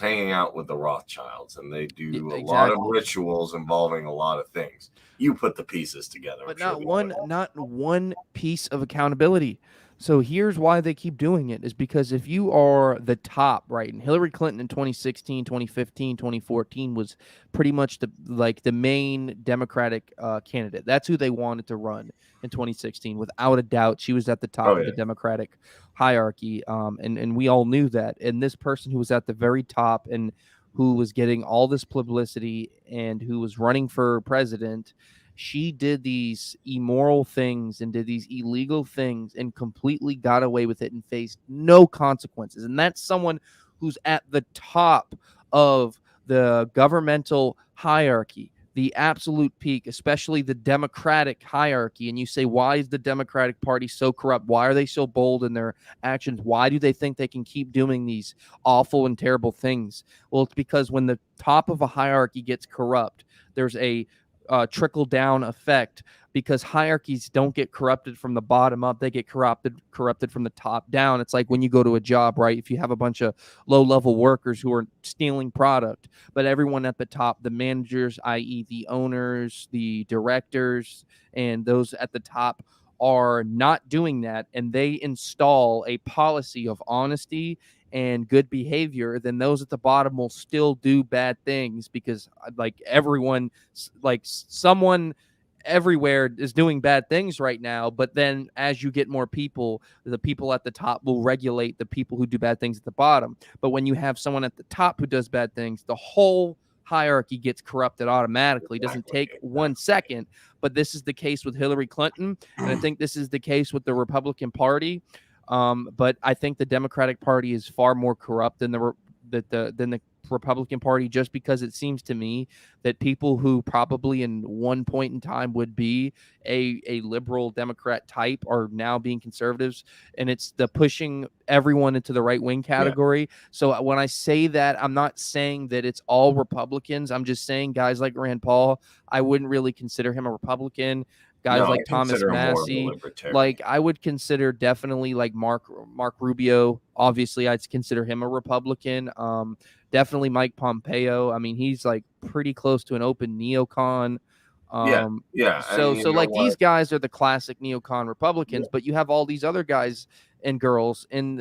hanging out with the Rothschilds, and they do a lot of Exactly. rituals involving a lot of things. You put the pieces together. I'm But sure not one piece of accountability. So here's why they keep doing it, is because if you are the top, right, and Hillary Clinton in 2016, 2015, 2014 was pretty much the main Democratic candidate. That's who they wanted to run in 2016, without a doubt. She was at the top Oh of yeah, the Democratic hierarchy, and we all knew that. And this person who was at the very top, and who was getting all this publicity, and who was running for president, she did these immoral things and did these illegal things and completely got away with it and faced no consequences. And that's someone who's at the top of the governmental hierarchy, the absolute peak, especially the Democratic hierarchy. And you say, why is the Democratic Party so corrupt? Why are they so bold in their actions? Why do they think they can keep doing these awful and terrible things? Well, it's because when the top of a hierarchy gets corrupt, there's a trickle down effect, because hierarchies don't get corrupted from the bottom up, they get corrupted from the top down. It's like when you go to a job, right? If you have a bunch of low level workers who are stealing product, but everyone at the top, the managers, i.e. the owners, the directors, and those at the top are not doing that, and they install a policy of honesty and good behavior, then those at the bottom will still do bad things, because like everyone, like someone everywhere is doing bad things right now. But then as you get more people, the people at the top will regulate the people who do bad things at the bottom. But when you have someone at the top who does bad things, the whole hierarchy gets corrupted automatically. It doesn't exactly. take 1 second. But this is the case with Hillary Clinton, and I think this is the case with the Republican Party. But I think the Democratic Party is far more corrupt than the Republican Party, just because it seems to me that people who probably in one point in time would be a liberal Democrat type are now being conservatives, and it's the pushing everyone into the right wing category. Yeah. So when I say that, I'm not saying that it's all Republicans. I'm just saying guys like Rand Paul, I wouldn't really consider him a Republican. Guys No, I like Thomas consider him more of a Massey, libertarian. like I would consider definitely like Mark Rubio. Obviously, I'd consider him a Republican. Definitely Mike Pompeo. I mean, he's like pretty close to an open neocon. Yeah, yeah. So And you know like what? these guys are the classic neocon Republicans, but you have all these other guys and girls in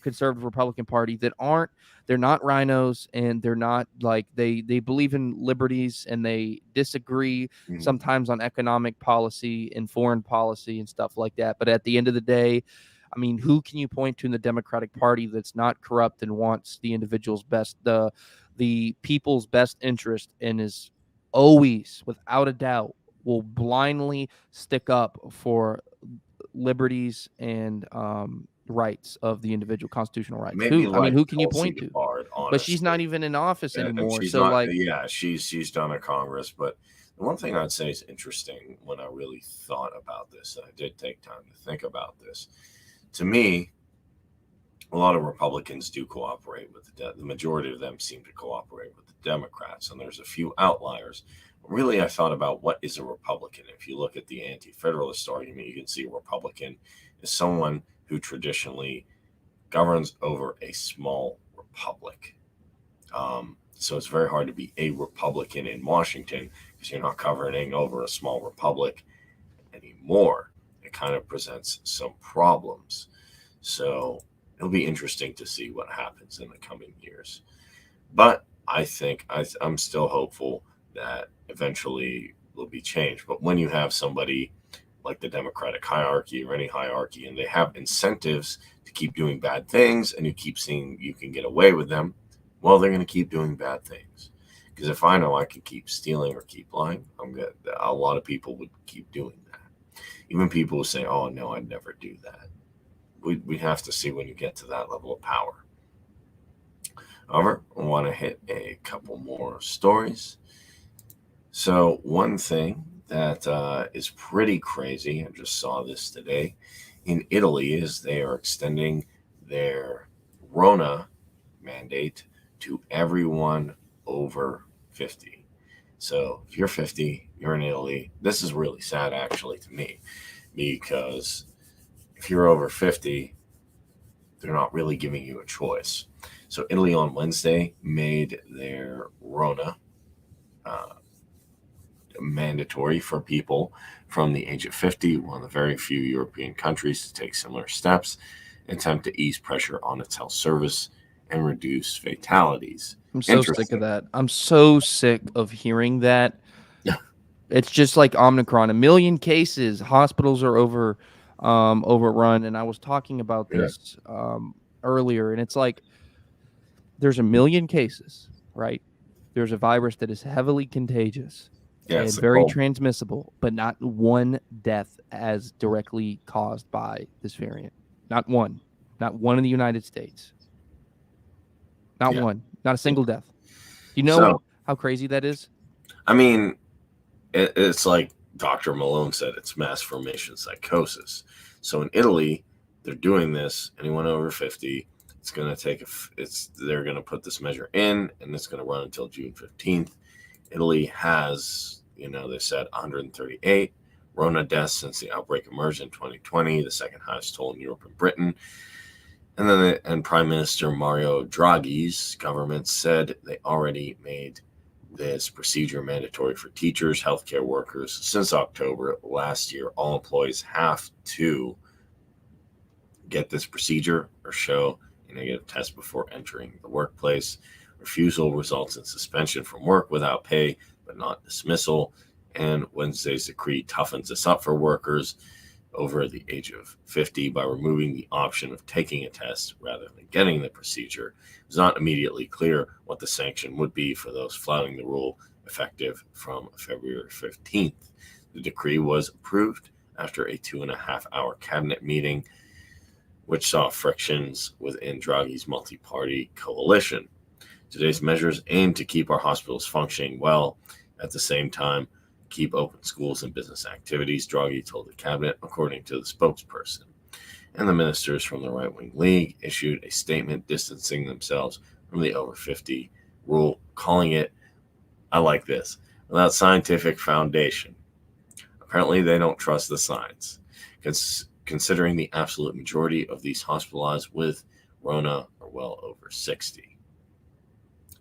conservative Republican Party that aren't. They're not rhinos, and they're not like they believe in liberties, and they disagree sometimes on economic policy and foreign policy and stuff like that. But at the end of the day, I mean, who can you point to in the Democratic Party that's not corrupt and wants the individual's best, the people's best interest, and is always, without a doubt, will blindly stick up for liberties and rights of the individual, constitutional rights. Maybe Who, I mean, like who can you Tulsi point to? Gabbard, But she's not honestly. even in office And anymore. she's So not. like, Yeah, she's done a Congress, but the one thing I'd say is interesting when I really thought about this, and I did take time to think about this. To me, a lot of Republicans do cooperate with the majority of them seem to cooperate with the Democrats, and there's a few outliers. Really, I thought about what is a Republican. If you look at the anti-federalist argument, you can see a Republican is someone who traditionally governs over a small republic. So it's very hard to be a Republican in Washington because you're not governing over a small republic anymore. It kind of presents some problems. So it'll be interesting to see what happens in the coming years. But I think I'm still hopeful that eventually will be changed. But when you have somebody like the Democratic hierarchy or any hierarchy, and they have incentives to keep doing bad things, and you keep seeing you can get away with them, well, they're going to keep doing bad things. Because if I know I can keep stealing or keep lying, I'm good. A lot of people would keep doing that. Even people who say, "Oh no, I'd never do that." We have to see when you get to that level of power. However, I want to hit a couple more stories. So one thing that is pretty crazy, I just saw this today, in Italy is they are extending their Rona mandate to everyone over 50. So if you're 50, you're in Italy. This is really sad, actually, to me, because if you're over 50, they're not really giving you a choice. So Italy on Wednesday made their Rona uh, mandatory for people from the age of 50, one of the very few European countries to take similar steps, attempt to ease pressure on its health service and reduce fatalities. I'm so sick of Interesting. that. I'm so sick of hearing that. It's just like Omicron. 1 million cases. Hospitals are overrun. And I was talking about Yeah. this earlier, and it's like there's 1 million cases, right? There's a virus that is heavily contagious Yeah, it's and the very cold. transmissible, but not one death as directly caused by this variant. Not one. Not one in the United States. Not Yeah. one. Not a Yeah. single death. Do you know So, how crazy that is? I mean, it's like Dr. Malone said, it's mass formation psychosis. So in Italy, they're doing this. Anyone over 50, it's going to they're going to put this measure in, and it's going to run until June 15th. Italy has, they said 138 Rona deaths since the outbreak emerged in 2020, the second highest toll in Europe and Britain. And then Prime Minister Mario Draghi's government said they already made this procedure mandatory for teachers, healthcare workers. Since October last year, all employees have to get this procedure or show a negative test before entering the workplace. Refusal results in suspension from work without pay, but not dismissal. And Wednesday's decree toughens this up for workers over the age of 50 by removing the option of taking a test rather than getting the procedure. It was not immediately clear what the sanction would be for those flouting the rule, effective from February 15th. The decree was approved after a 2.5-hour cabinet meeting, which saw frictions within Draghi's multi-party coalition. Today's measures aim to keep our hospitals functioning well, at the same time keep open schools and business activities, Draghi told the cabinet, according to the spokesperson. And the ministers from the right-wing league issued a statement distancing themselves from the over 50 rule, calling it, I like this, without scientific foundation. Apparently, they don't trust the science, considering the absolute majority of these hospitalized with Rona are well over 60.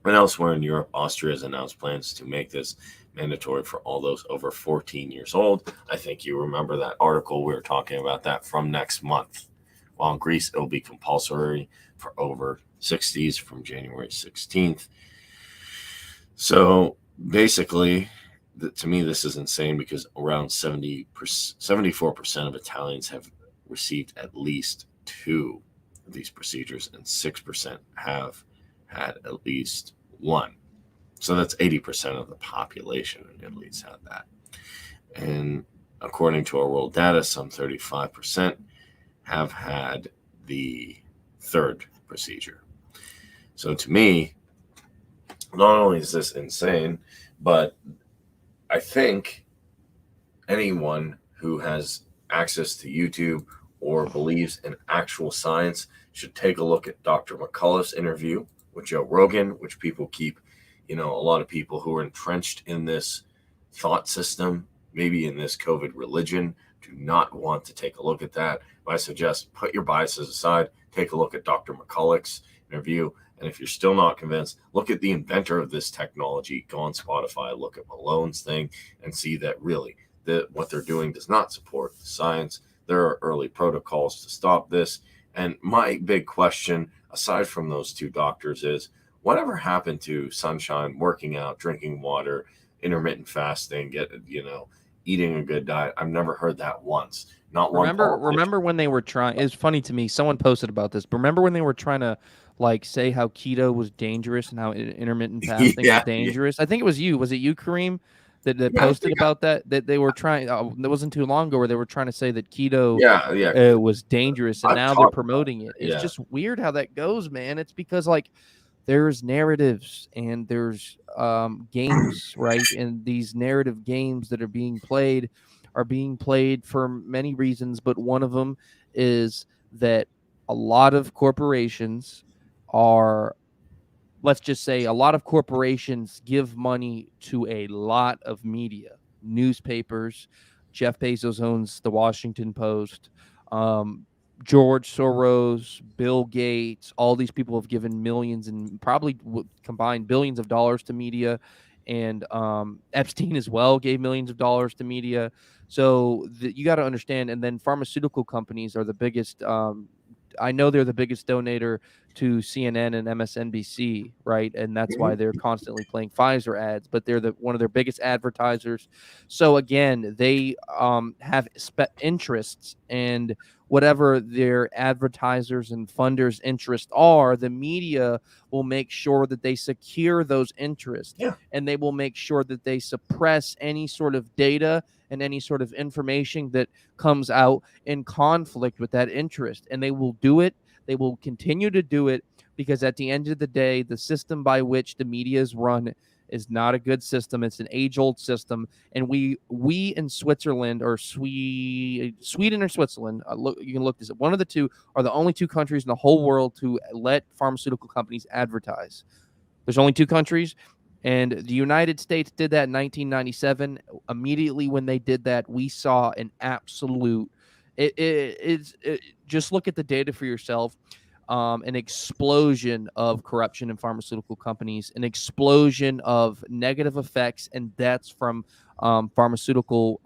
And elsewhere in Europe, Austria has announced plans to make this mandatory for all those over 14 years old. I think you remember that article. We were talking about that from next month. While in Greece, it will be compulsory for over 60s from January 16th. So basically, to me, this is insane because around 74% of Italians have received at least 2 of these procedures, and 6% have had at least 1. So that's 80% of the population in Italy's had that. And according to our world data, some 35% have had the third procedure. So to me, not only is this insane, but I think anyone who has access to YouTube or believes in actual science should take a look at Dr. McCullough's interview with Joe Rogan, which people keep, a lot of people who are entrenched in this thought system, maybe in this COVID religion, do not want to take a look at that. But I suggest put your biases aside, take a look at Dr. McCullough's interview. And if you're still not convinced, look at the inventor of this technology. Go on Spotify, look at Malone's thing, and see that really what they're doing does not support the science. There are early protocols to stop this. And my big question, aside from those two doctors, is whatever happened to sunshine, working out, drinking water, intermittent fasting, eating a good diet? I've never heard that once. Not one. Remember when they were trying? It's funny to me. Someone posted about this. But remember when they were trying to say how keto was dangerous and how intermittent fasting was dangerous? I think it was you. Was it you, Kareem, that posted about that? That they were trying. That wasn't too long ago where they were trying to say that keto was dangerous, and now they're promoting it. It's just weird how that goes, man. It's because there's narratives and there's games, right? And these narrative games that are being played for many reasons, but one of them is that a lot of corporations are, let's just say, a lot of corporations give money to a lot of media, newspapers. Jeff Bezos owns the Washington Post. George Soros, Bill Gates, all these people have given millions and probably combined billions of dollars to media. And Epstein as well gave millions of dollars to media. So you got to understand. And then pharmaceutical companies are the biggest. I know they're the biggest donator to CNN and MSNBC, right? And that's why they're constantly playing Pfizer ads, but they're one of their biggest advertisers. So again, they have interests, and whatever their advertisers and funders' interests are, the media will make sure that they secure those interests, and they will make sure that they suppress any sort of data and any sort of information that comes out in conflict with that interest. And they will do it. They will continue to do it because at the end of the day, the system by which the media is run is not a good system. It's an age-old system. And we in Switzerland or Sweden or Switzerland, you can look this up. One of the two are the only two countries in the whole world to let pharmaceutical companies advertise. There's only two countries. And the United States did that in 1997. Immediately when they did that, we saw an absolute just look at the data for yourself. An explosion of corruption in pharmaceutical companies, an explosion of negative effects and deaths from pharmaceutical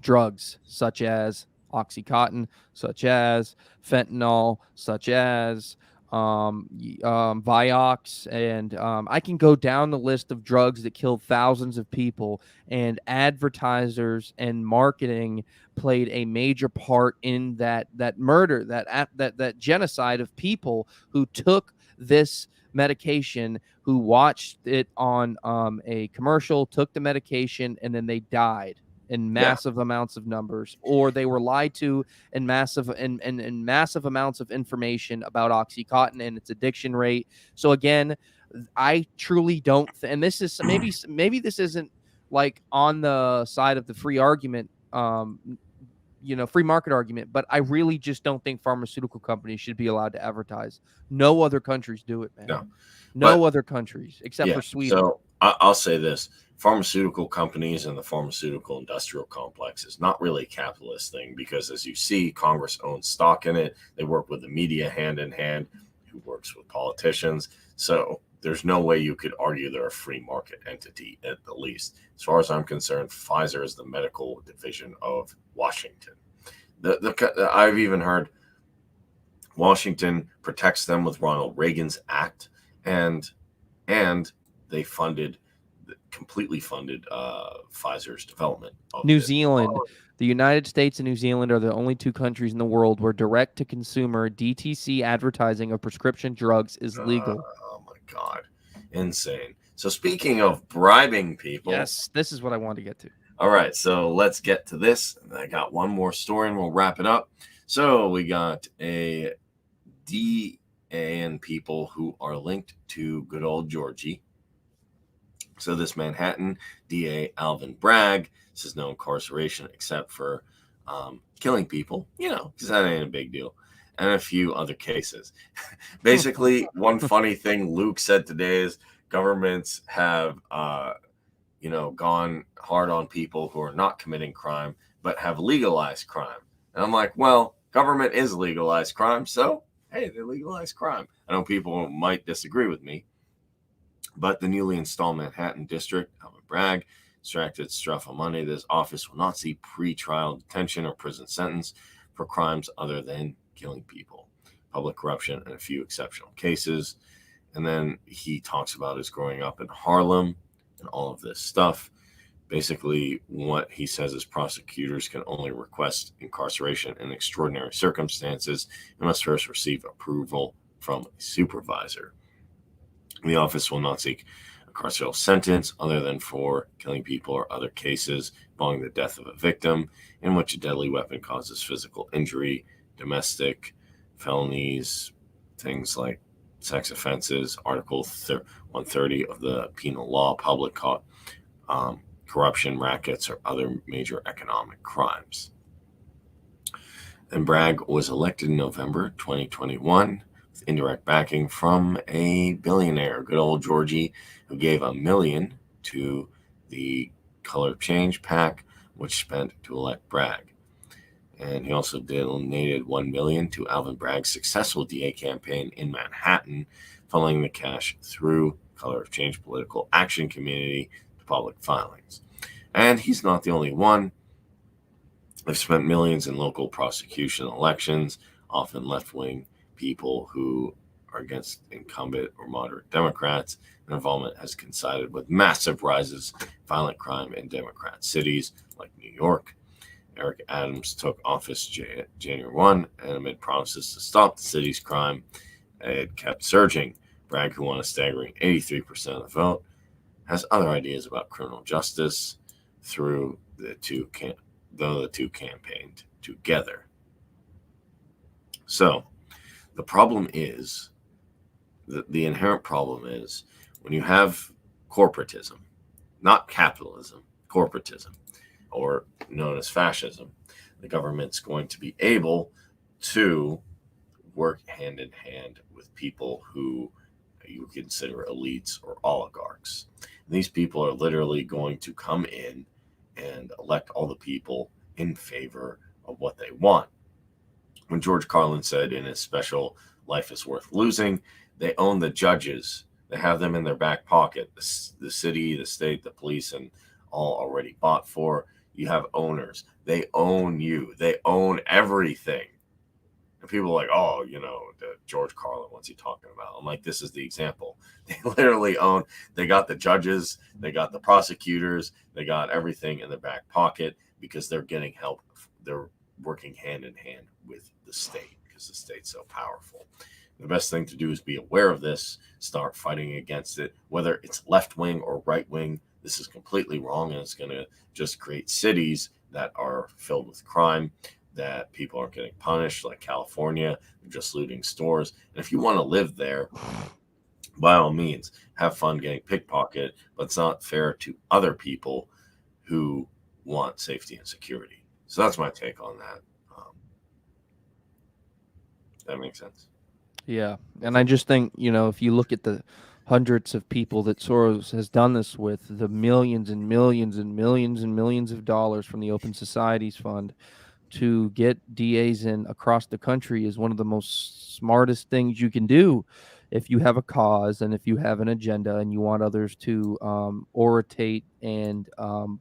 drugs, such as Oxycontin, such as fentanyl, such as Vioxx, and I can go down the list of drugs that killed thousands of people, and advertisers and marketing played a major part in that murder, that genocide of people who took this medication, who watched it on a commercial, took the medication, and then they died in massive amounts of numbers, or they were lied to in massive amounts of information about Oxycontin and its addiction rate. So again, I truly don't and this is maybe this isn't like on the side of the free argument, free market argument, but I really just don't think pharmaceutical companies should be allowed to advertise. No other countries do it, man. No other countries except for Sweden. So I'll say this. Pharmaceutical companies and the pharmaceutical industrial complex is not really a capitalist thing because, as you see, Congress owns stock in it. They work with the media hand in hand, who works with politicians. So there's no way you could argue they're a free market entity, at the least. As far as I'm concerned, Pfizer is the medical division of Washington. I've even heard Washington protects them with Ronald Reagan's act, and they completely funded Pfizer's development. New Zealand, the United States and New Zealand are the only two countries in the world where direct-to-consumer DTC advertising of prescription drugs is legal. Oh my God, insane! So speaking of bribing people, yes, this is what I wanted to get to. All right, so let's get to this. I got one more story and we'll wrap it up. So we got a DA and people who are linked to good old Georgie. So this Manhattan DA, Alvin Bragg, says no incarceration except for killing people, because that ain't a big deal, and a few other cases. Basically, one funny thing Luke said today is governments have gone hard on people who are not committing crime, but have legalized crime. And I'm like, well, government is legalized crime, so hey, they legalized crime. I know people might disagree with me, but the newly installed Manhattan District, Alvin Bragg, extracted stuff of money. This office will not see pre-trial detention or prison sentence for crimes other than killing people, public corruption, and a few exceptional cases. And then he talks about his growing up in Harlem and all of this stuff. Basically, what he says is prosecutors can only request incarceration in extraordinary circumstances and must first receive approval from a supervisor. The office will not seek a carceral sentence other than for killing people or other cases involving the death of a victim in which a deadly weapon causes physical injury, domestic felonies, things like sex offenses, Article 130 of the Penal Law, public corruption, rackets, or other major economic crimes. And Bragg was elected in November 2021 with indirect backing from a billionaire, good old Georgie, who gave $1 million to the Color Change PAC, which spent to elect Bragg. And he also donated $1 million to Alvin Bragg's successful DA campaign in Manhattan, funneling the cash through Color of Change Political Action Community to public filings. And he's not the only one. They've spent millions in local prosecution elections, often left-wing people who are against incumbent or moderate Democrats. Their involvement has coincided with massive rises in violent crime in Democrat cities like New York. Eric Adams took office January 1, and amid promises to stop the city's crime, it kept surging. Bragg, who won a staggering 83% of the vote, has other ideas about criminal justice through the two campaigned together. So the problem is, the inherent problem is when you have corporatism, not capitalism, corporatism, or known as fascism, the government's going to be able to work hand in hand with people who you consider elites or oligarchs. And these people are literally going to come in and elect all the people in favor of what they want. When George Carlin said in his special Life is Worth Losing, they own the judges. They have them in their back pocket. The city, the state, the police, and all already bought for. You have owners. They own you. They own everything. And people are like, oh, George Carlin, what's he talking about? I'm like, this is the example. They literally own, they got the judges, they got the prosecutors, they got everything in their back pocket because they're getting help. They're working hand in hand with the state because the state's so powerful. The best thing to do is be aware of this, start fighting against it, whether it's left wing or right wing. This is completely wrong, and it's going to just create cities that are filled with crime, that people aren't getting punished, like California, just looting stores. And if you want to live there, by all means, have fun getting pickpocketed, but it's not fair to other people who want safety and security. So that's my take on that. That makes sense. Yeah, and I just think, if you look at the hundreds of people that Soros has done this with, the millions and millions and millions and millions of dollars from the Open Societies Fund to get DAs in across the country is one of the most smartest things you can do if you have a cause and if you have an agenda and you want others to orate and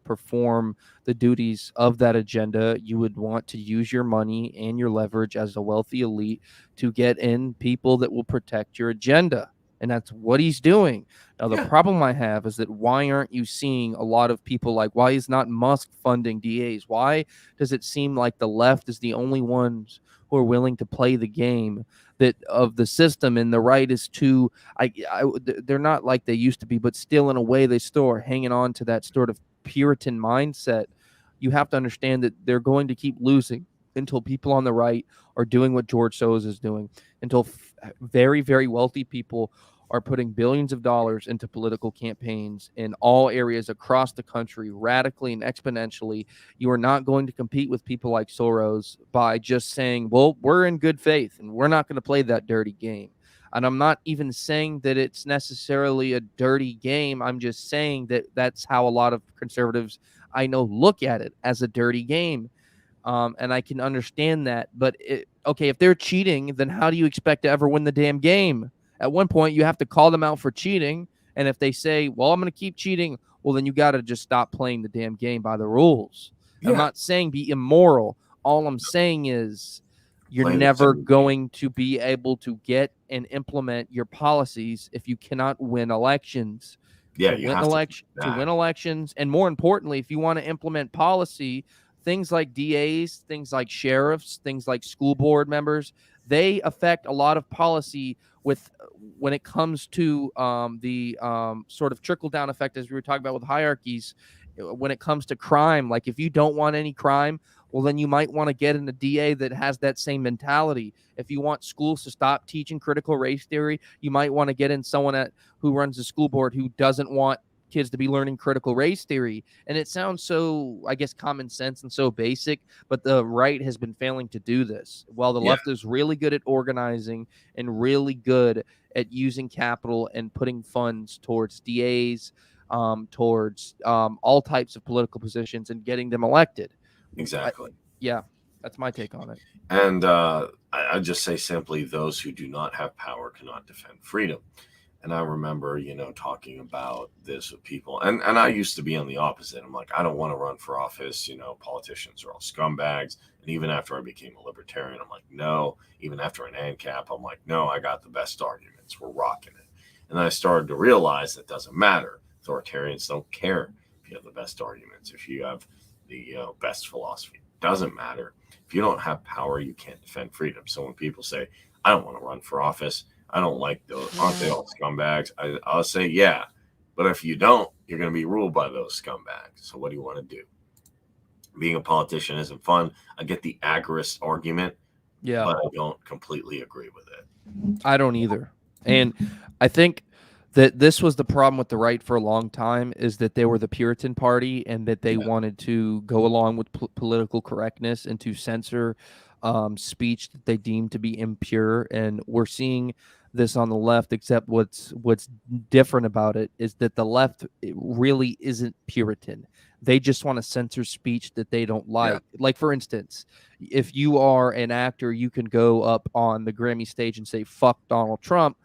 perform the duties of that agenda. You would want to use your money and your leverage as a wealthy elite to get in people that will protect your agenda. And that's what he's doing. Now, the problem I have is that why aren't you seeing a lot of people like, why is not Musk funding DAs? Why does it seem like the left is the only ones who are willing to play the game that of the system, and the right is too, they're not like they used to be, but still in a way they still are hanging on to that sort of Puritan mindset, you have to understand that they're going to keep losing until people on the right are doing what George Soros is doing, until very, very wealthy people are putting billions of dollars into political campaigns in all areas across the country, radically and exponentially. You are not going to compete with people like Soros by just saying, well, we're in good faith and we're not going to play that dirty game. And I'm not even saying that it's necessarily a dirty game. I'm just saying that that's how a lot of conservatives I know look at it, as a dirty game. And I can understand that. But okay, if they're cheating, then how do you expect to ever win the damn game? At one point, you have to call them out for cheating. And if they say, well, I'm going to keep cheating, well, then you got to just stop playing the damn game by the rules. I'm not saying be immoral. All I'm saying is you're never going to be able to get and implement your policies if you cannot win elections. Yeah, To win elections, and more importantly, if you want to implement policy, things like DAs, things like sheriffs, things like school board members, they affect a lot of policy with when it comes to the sort of trickle down effect, as we were talking about with hierarchies. When it comes to crime, like if you don't want any crime, well, then you might want to get in a DA that has that same mentality. If you want schools to stop teaching critical race theory, you might want to get in someone who runs the school board who doesn't want kids to be learning critical race theory. And it sounds so, I guess, common sense and so basic, but the right has been failing to do this, while the left is really good at organizing and really good at using capital and putting funds towards DAs, towards all types of political positions and getting them elected. Exactly. That's my take on it. And I just say simply, those who do not have power cannot defend freedom. And I remember, talking about this with people. And I used to be on the opposite. I'm like, I don't want to run for office. Politicians are all scumbags. And even after I became a libertarian, I'm like, no. Even after an ANCAP, I'm like, no, I got the best arguments. We're rocking it. And then I started to realize that doesn't matter. Authoritarians don't care if you have the best arguments, if you have the best philosophy. It doesn't matter. If you don't have power, you can't defend freedom. So when people say, I don't want to run for office, I don't like those, aren't they all scumbags? I'll say, yeah. But if you don't, you're going to be ruled by those scumbags. So what do you want to do? Being a politician isn't fun. I get the agorist argument, but I don't completely agree with it. I don't either. And I think that this was the problem with the right for a long time, is that they were the Puritan party and that they wanted to go along with political correctness and to censor speech that they deemed to be impure. And we're seeing this on the left, except what's different about it is that the left really isn't Puritan. They just want to censor speech that they don't like. Like, for instance, if you are an actor, you can go up on the Grammy stage and say, fuck Donald Trump.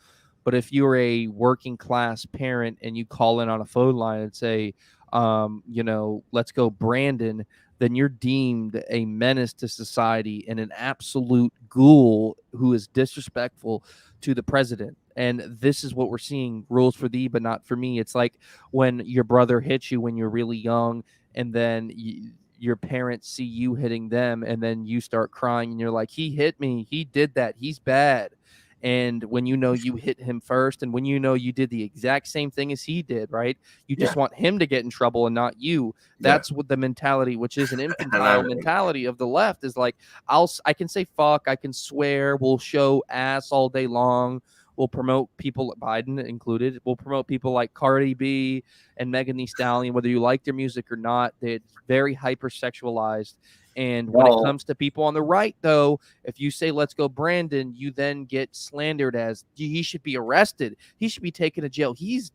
But if you're a working class parent and you call in on a phone line and say, let's go Brandon, then you're deemed a menace to society and an absolute ghoul who is disrespectful to the president. And this is what we're seeing, rules for thee, but not for me. It's like when your brother hits you when you're really young, and then your parents see you hitting them, and then you start crying and you're like, he hit me, he did that, he's bad. And when you hit him first, and when you did the exact same thing as he did, right? You just want him to get in trouble and not you. That's what the mentality, which is an infantile mentality of the left, is like, I can say fuck, I can swear, we'll show ass all day long. We'll promote people, Biden included. We'll promote people like Cardi B and Megan Thee Stallion, whether you like their music or not. They're very hypersexualized. And when it comes to people on the right, though, if you say, let's go Brandon, you then get slandered as he should be arrested. He should be taken to jail. He's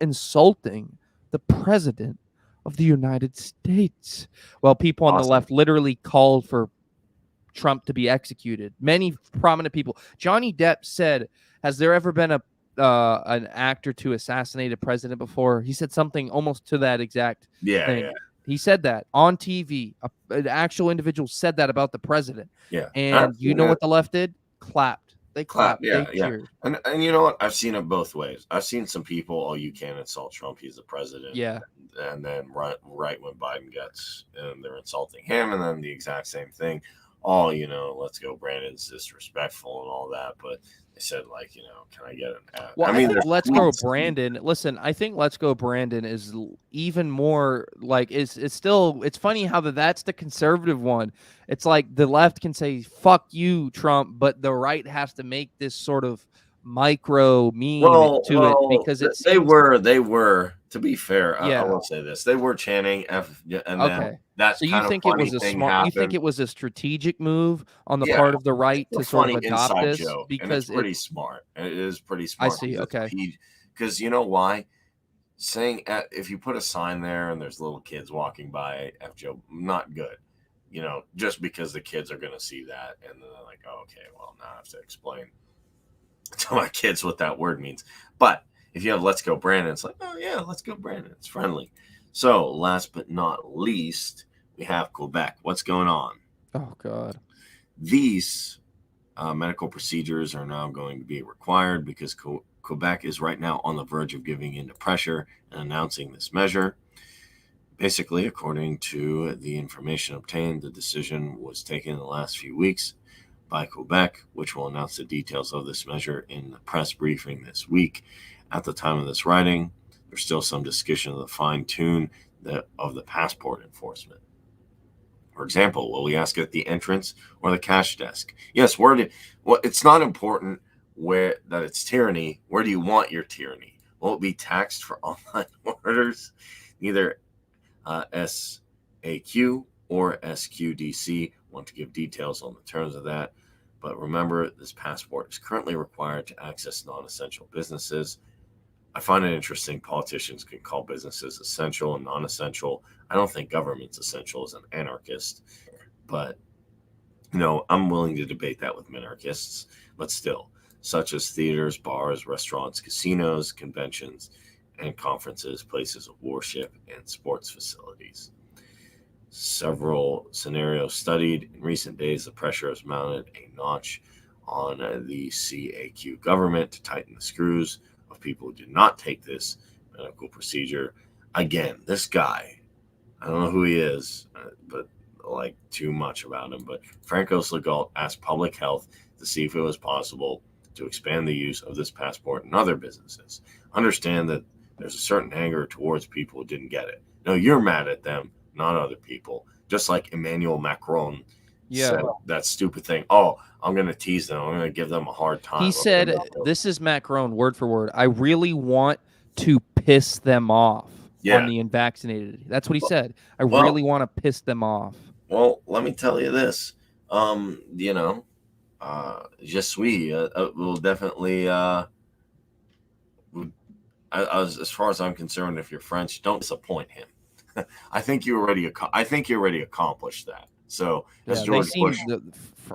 insulting the president of the United States. Well, people on the left literally called for Trump to be executed. Many prominent people. Johnny Depp said, has there ever been an actor to assassinate a president before? He said something almost to that exact thing. He said that on TV. An actual individual said that about the president. Yeah. And you know what the left did? Clapped. They clapped. They cheered. And you know what? I've seen it both ways. I've seen some people, oh, you can't insult Trump, he's the president. Yeah. And then right when Biden gets, and they're insulting him, and then the exact same thing. Oh, let's go, Brandon's disrespectful and all that. But They said, like, can I get an F? Well, I I mean, think there's Let's Go tweets. Brandon. Listen, I think Let's Go Brandon is even more like it's still. It's funny how that's the conservative one. It's like the left can say "fuck you, Trump," but the right has to make this sort of micro mean to it because it They seems. were. To be fair, I Yeah. will say this: they were chanting F, and then Okay. that So you kind of think it funny was a thing smart? You think happened. it was a strategic move on the Yeah, part of the right it's a to sort of funny adopt inside this joke, and it's because it? pretty smart. It is pretty I smart see. Okay. because you know why? Saying if you put a sign there and there's little kids walking by, F Joe, not good. Just because the kids are going to see that, and then they're like, oh, okay, well, now I have to explain to my kids what that word means. But if you have "Let's Go Brandon," it's like, oh yeah, let's go Brandon. It's friendly. So last but not least, we have Quebec. What's going on? Oh God. These medical procedures are now going to be required because Quebec is right now on the verge of giving in to pressure and announcing this measure. Basically, according to the information obtained, the decision was taken in the last few weeks by Quebec, which will announce the details of this measure in the press briefing this week. At the time of this writing, there's still some discussion of the fine tune of the passport enforcement. For example, will we ask at the entrance or the cash desk? Yes, it's not important where that it's tyranny. Where do you want your tyranny? Will it be taxed for online orders? Neither SAQ or SQDC want to give details on the terms of that. But remember, this passport is currently required to access non-essential businesses. I find it interesting politicians can call businesses essential and non-essential. I don't think government's essential as an anarchist, but I'm willing to debate that with minarchists. But still, such as theaters, bars, restaurants, casinos, conventions, and conferences, places of worship, and sports facilities. Several scenarios studied in recent days, the pressure has mounted a notch on the CAQ government to tighten the screws of people who did not take this medical procedure. Again, this guy, I don't know who he is, but like too much about him. But Francos Legault asked public health to see if it was possible to expand the use of this passport in other businesses. Understand that there's a certain anger towards people who didn't get it. No, you're mad at them, not other people. Just like Emmanuel Macron said that stupid thing. Oh, I'm going to tease them. I'm going to give them a hard time. He said, this is Macron, word for word. I really want to piss them off on the unvaccinated. That's what he said. I really want to piss them off. Well, let me tell you this. Je suis will definitely as far as I'm concerned, if you're French, don't disappoint him. I think you already accomplished that. So as George Bush,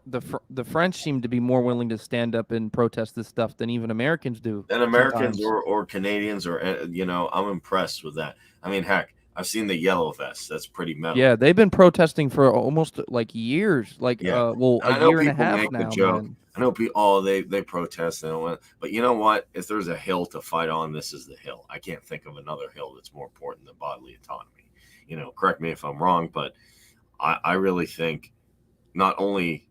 the French seem to be more willing to stand up and protest this stuff than even Americans do. And Americans or Canadians or I'm impressed with that. I mean, heck, I've seen the yellow vest. That's pretty metal. Yeah, they've been protesting for almost like years, like a year and a half now. Man. I know people. They protest but you know what? If there's a hill to fight on, this is the hill. I can't think of another hill that's more important than bodily autonomy. Correct me if I'm wrong, but I really think not only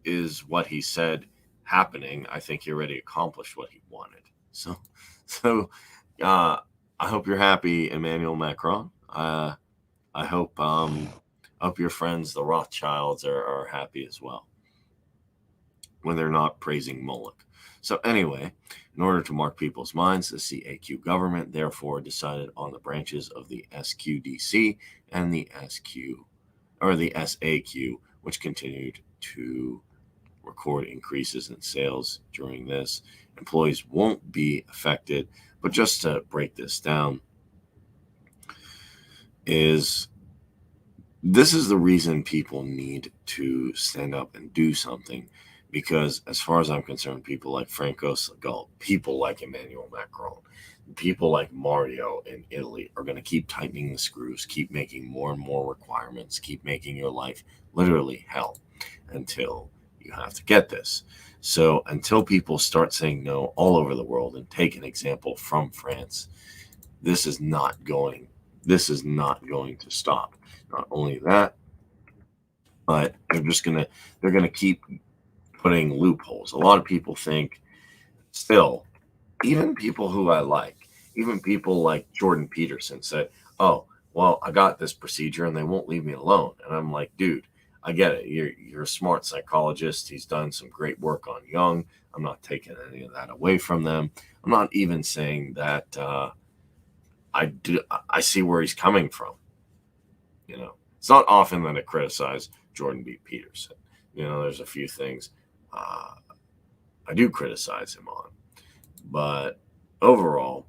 is what he said happening, I think he already accomplished what he wanted. So I hope you're happy, Emmanuel Macron. I hope your friends, the Rothschilds, are happy as well when they're not praising Moloch. So anyway, in order to mark people's minds, the CAQ government therefore decided on the branches of the SQDC and the SAQ, which continued to record increases in sales during this. Employees won't be affected, but just to break this down, this is the reason people need to stand up and do something. Because as far as I'm concerned, people like Francos Legault, people like Emmanuel Macron, people like Mario in Italy are going to keep tightening the screws, keep making more and more requirements, keep making your life literally hell until you have to get this. So until people start saying no all over the world, and take an example from France, this is not going to stop. Not only that, but they're going to keep putting loopholes. A lot of people think still, even people who I like, even people like Jordan Peterson said, "Oh, well, I got this procedure and they won't leave me alone." And I'm like, dude, I get it. You're a smart psychologist. He's done some great work on young. I'm not taking any of that away from them. I'm not even saying that I do. I see where he's coming from. You know, it's not often that I criticize Jordan B. Peterson. You know, there's a few things uh, I do criticize him on, but overall,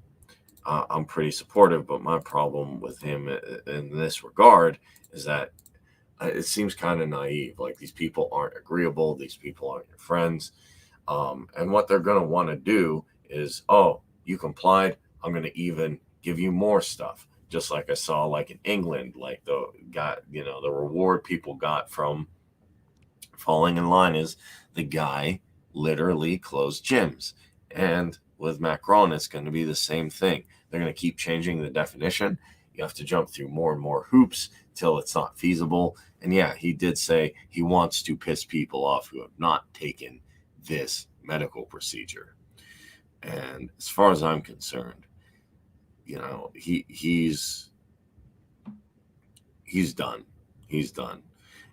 I'm pretty supportive. But my problem with him in this regard is that it seems kind of naive. Like these people aren't agreeable. These people aren't your friends. And what they're going to want to do is, oh, you complied. I'm going to even give you more stuff. Just like I saw, like in England, like the reward people got from falling in line is the guy literally closed gyms. And with Macron, it's going to be the same thing. They're going to keep changing the definition. You have to jump through more and more hoops till it's not feasible. And yeah, he did say he wants to piss people off who have not taken this medical procedure. And as far as I'm concerned, he's done. He's done.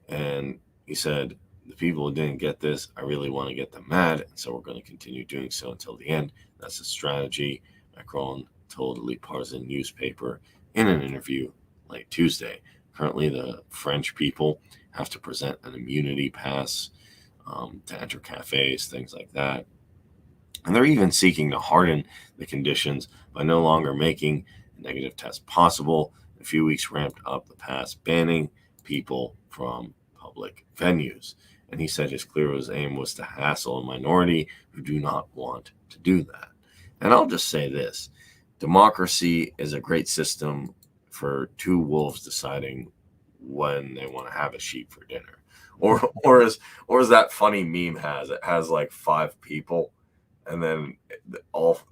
And he said, the people who didn't get this, I really want to get them mad. And so we're going to continue doing so until the end. That's a strategy. Macron told Le Parisien newspaper in an interview late Tuesday. Currently, the French people have to present an immunity pass to enter cafes, things like that. And they're even seeking to harden the conditions by no longer making a negative test possible. In a few weeks, ramped up the pass, banning people from public venues. And he said his aim was to hassle a minority who do not want to do that. And I'll just say this: democracy is a great system for two wolves deciding when they want to have a sheep for dinner. Or as that funny meme has, it has like 5 people, and then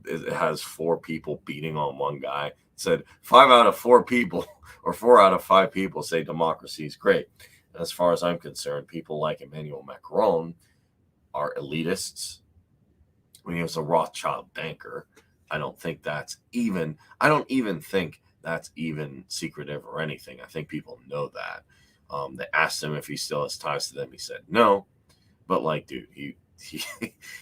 it has 4 people beating on one guy. It said 5 out of 4 people or 4 out of 5 people say democracy is great. And as far as I'm concerned, people like Emmanuel Macron are elitists. When he was a Rothschild banker, I don't even think that's even secretive or anything. I think people know that. They asked him if he still has ties to them. He said no. But like, dude, he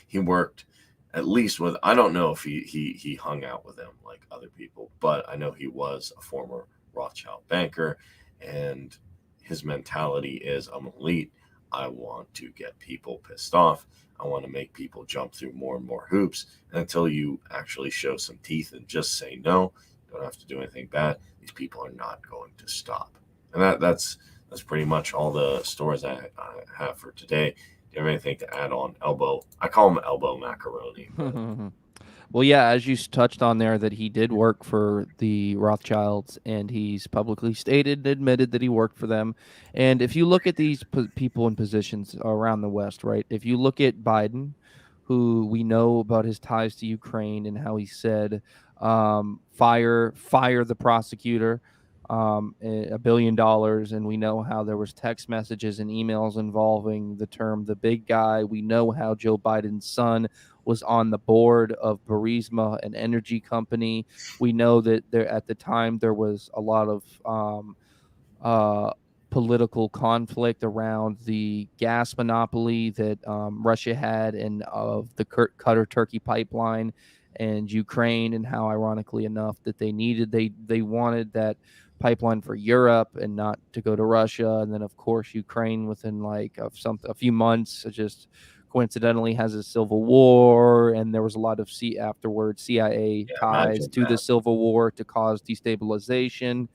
he worked at least with, I don't know if he hung out with them like other people, but I know he was a former Rothschild banker, and his mentality is, I'm elite. I want to get people pissed off. I want to make people jump through more and more hoops. And until you actually show some teeth and just say no, you don't have to do anything bad, these people are not going to stop. And that's pretty much all the stories I have for today. Do you have anything to add on Elbow? I call him Elbow Macaroni. But Well, yeah, as you touched on there, that he did work for the Rothschilds, and he's publicly stated and admitted that he worked for them. And if you look at these people in positions around the West, right? If you look at Biden, who we know about his ties to Ukraine and how he said, fire the prosecutor, $1 billion, and we know how there was text messages and emails involving the term the big guy. We know how Joe Biden's son was on the board of Burisma, an energy company. We know that there at the time there was a lot of uh, political conflict around the gas monopoly that Russia had, and of the Qatar Turkey pipeline and Ukraine, and how ironically enough that they wanted that pipeline for Europe and not to go to Russia. And then of course Ukraine, within like a few months, just coincidentally has a civil war, and there was a lot of afterwards CIA yeah, ties imagine to the that. civil war to cause destabilization.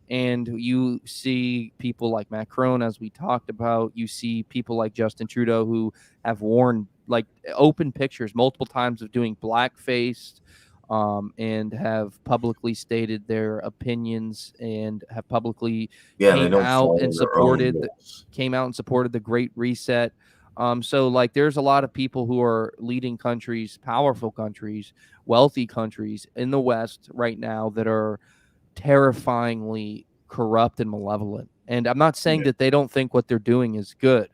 And you see people like Macron, as we talked about. You see people like Justin Trudeau, who have worn like open pictures multiple times of doing blackface, and have publicly stated their opinions, and have publicly Yeah, they don't follow their own rules. came out and supported the Great Reset. So like there's a lot of people who are leading countries, powerful countries, wealthy countries in the West right now that are terrifyingly corrupt and malevolent. And I'm not saying Yeah, that they don't think what they're doing is good.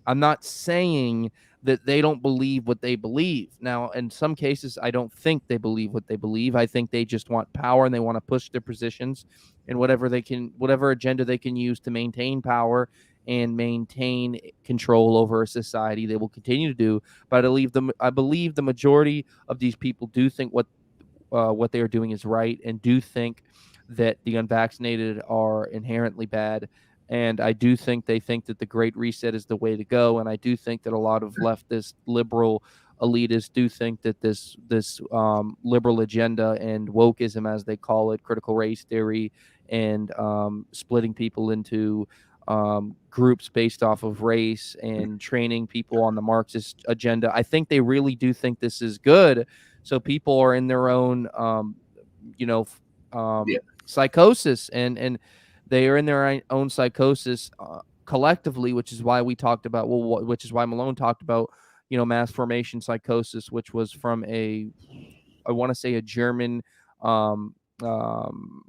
I'm not saying that they don't believe what they believe. Now, in some cases, I don't think they believe what they believe. I think they just want power and they want to push their positions and whatever agenda they can use to maintain power and maintain control over a society, they will continue to do. But I believe the majority of these people do think what they are doing is right and do think that the unvaccinated are inherently bad. And I do think they think that the Great Reset is the way to go. And I do think that a lot of leftist liberal elitists do think that this liberal agenda and wokeism, as they call it, critical race theory, and splitting people into groups based off of race and training people on the Marxist agenda. I think they really do think this is good. So people are in their own, you know, Yeah. psychosis, and they are in their own psychosis collectively, which is why we talked about, which is why Malone talked about, mass formation psychosis, which was from I want to say a German, um, um,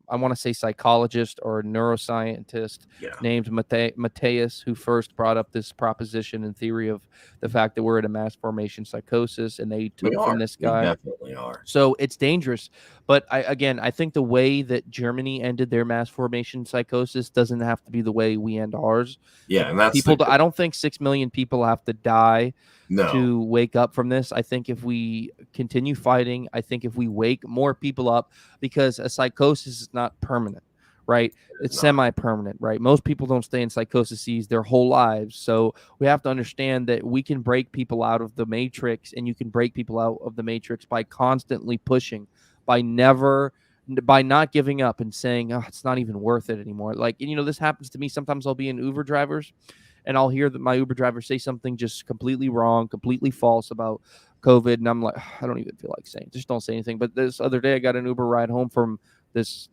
I want to say psychologist or neuroscientist Yeah. named Mateus, who first brought up this proposition and theory of the fact that we're in a mass formation psychosis, and they took from this We guy. definitely are. So it's dangerous. But I think the way that Germany ended their mass formation psychosis doesn't have to be the way we end ours. Yeah, and that's I don't think 6 million people have to die no. to wake up from this. I think if we continue fighting, I think if we wake more people up, because a psychosis is not permanent, right? It's semi-permanent, right? Most people don't stay in psychoses their whole lives. So we have to understand that we can break people out of the matrix, and you can break people out of the matrix by constantly pushing, by not giving up and saying, oh, it's not even worth it anymore. Like, this happens to me. Sometimes I'll be in Uber drivers and I'll hear that my Uber driver say something just completely wrong, completely false about COVID. And I'm like, I don't even feel like saying, just don't say anything. But this other day I got an Uber ride home from what's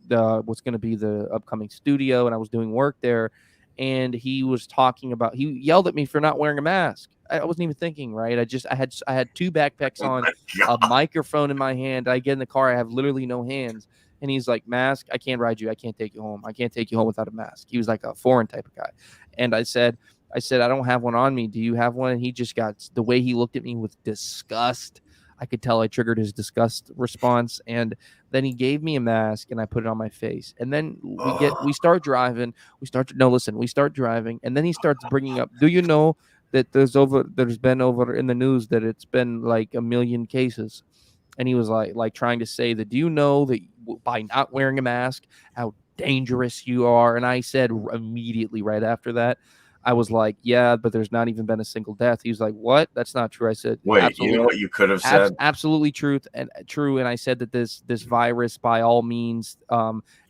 going to be the upcoming studio. And I was doing work there. And he yelled at me for not wearing a mask. I wasn't even thinking, right? I had two backpacks on, a microphone in my hand. I get in the car. I have literally no hands. And he's like, mask, I can't ride you. I can't take you home. I can't take you home without a mask. He was like a foreign type of guy. And I said, I don't have one on me. Do you have one? And he just the way he looked at me with disgust. I could tell I triggered his disgust response. And then he gave me a mask and I put it on my face. And then we start driving. We start driving. And then he starts bringing up, do you know that there's been over in the news that it's been like 1 million cases? And he was like trying to say that, do you know that by not wearing a mask, how dangerous you are? And I said immediately right after that, I was like, yeah, but there's not even been a single death. He was like, what? That's not true. I said, wait, you know what you could have said? Absolutely true. And I said that this virus, by all means,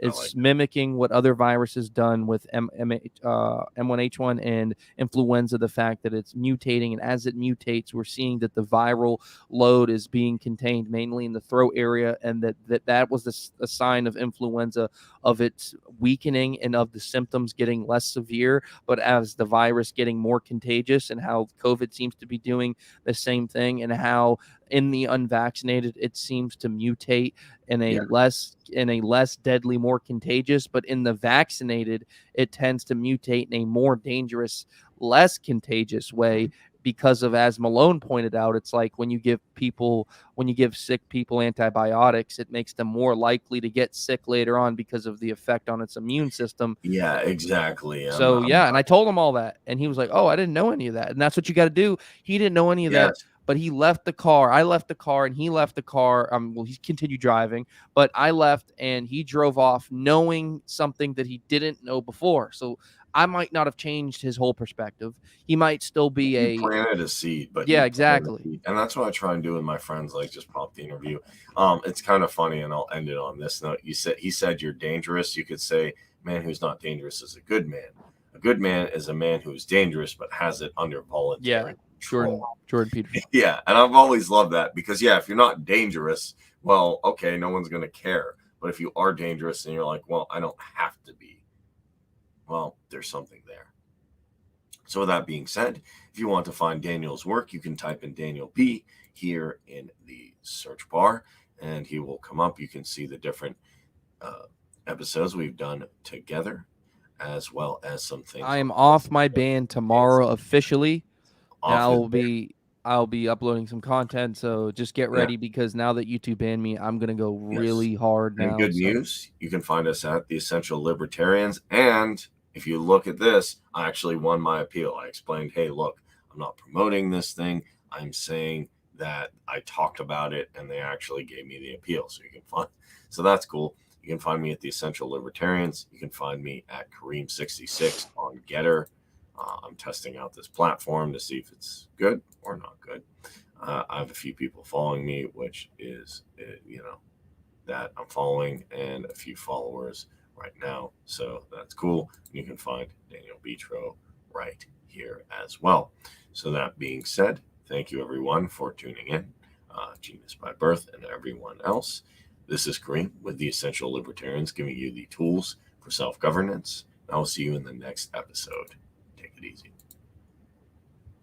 is mimicking what other viruses done with M1H1 and influenza, the fact that it's mutating. And as it mutates, we're seeing that the viral load is being contained mainly in the throat area. And that was a sign of influenza, of its weakening and of the symptoms getting less severe. But as the virus getting more contagious, and how COVID seems to be doing the same thing, and how in the unvaccinated it seems to mutate in a less deadly, more contagious, but in the vaccinated it tends to mutate in a more dangerous, less contagious way. Because of, as Malone pointed out, it's like when you give sick people antibiotics, it makes them more likely to get sick later on because of the effect on its immune system. Yeah, exactly. And I told him all that, and he was like, oh, I didn't know any of that. And that's what you got to do. He didn't know any of that, but he left the car. I left the car, and he left the car. He continued driving, but I left, and he drove off knowing something that he didn't know before. So I might not have changed his whole perspective. He might still be planted a seed, but yeah, exactly. And that's what I try and do with my friends, like just pop the interview. It's kind of funny, and I'll end it on this note. He said you're dangerous. You could say, man who's not dangerous is a good man. A good man is a man who's dangerous but has it under voluntary control. Jordan Peterson. Yeah, and I've always loved that, because if you're not dangerous, well, okay, no one's gonna care. But if you are dangerous and you're like, well, I don't have to be, well, there's something there. So with that being said, if you want to find Daniel's work, you can type in Daniel B here in the search bar, and he will come up. You can see the different episodes we've done together, as well as some things. I am off my ban tomorrow officially. And often. I'll be uploading some content, so just get Yeah. ready because now that YouTube banned me, I'm gonna go Yes. really hard And now. good So news, you can find us at the Essential Libertarians. And if you look at this, I actually won my appeal. I explained, hey, look, I'm not promoting this thing. I'm saying that I talked about it and they actually gave me the appeal. So you can find, so that's cool. You can find me at the Essential Libertarians. You can find me at Kareem66 on Getter. I'm testing out this platform to see if it's good or not good. I have a few people following me, which is, that I'm following and a few followers right now. So that's cool. You can find Daniel Betro right here as well. So that being said, thank you everyone for tuning in. Genius by Birth and everyone else. This is Kareem with the Essential Libertarians giving you the tools for self-governance. I will see you in the next episode. Take it easy.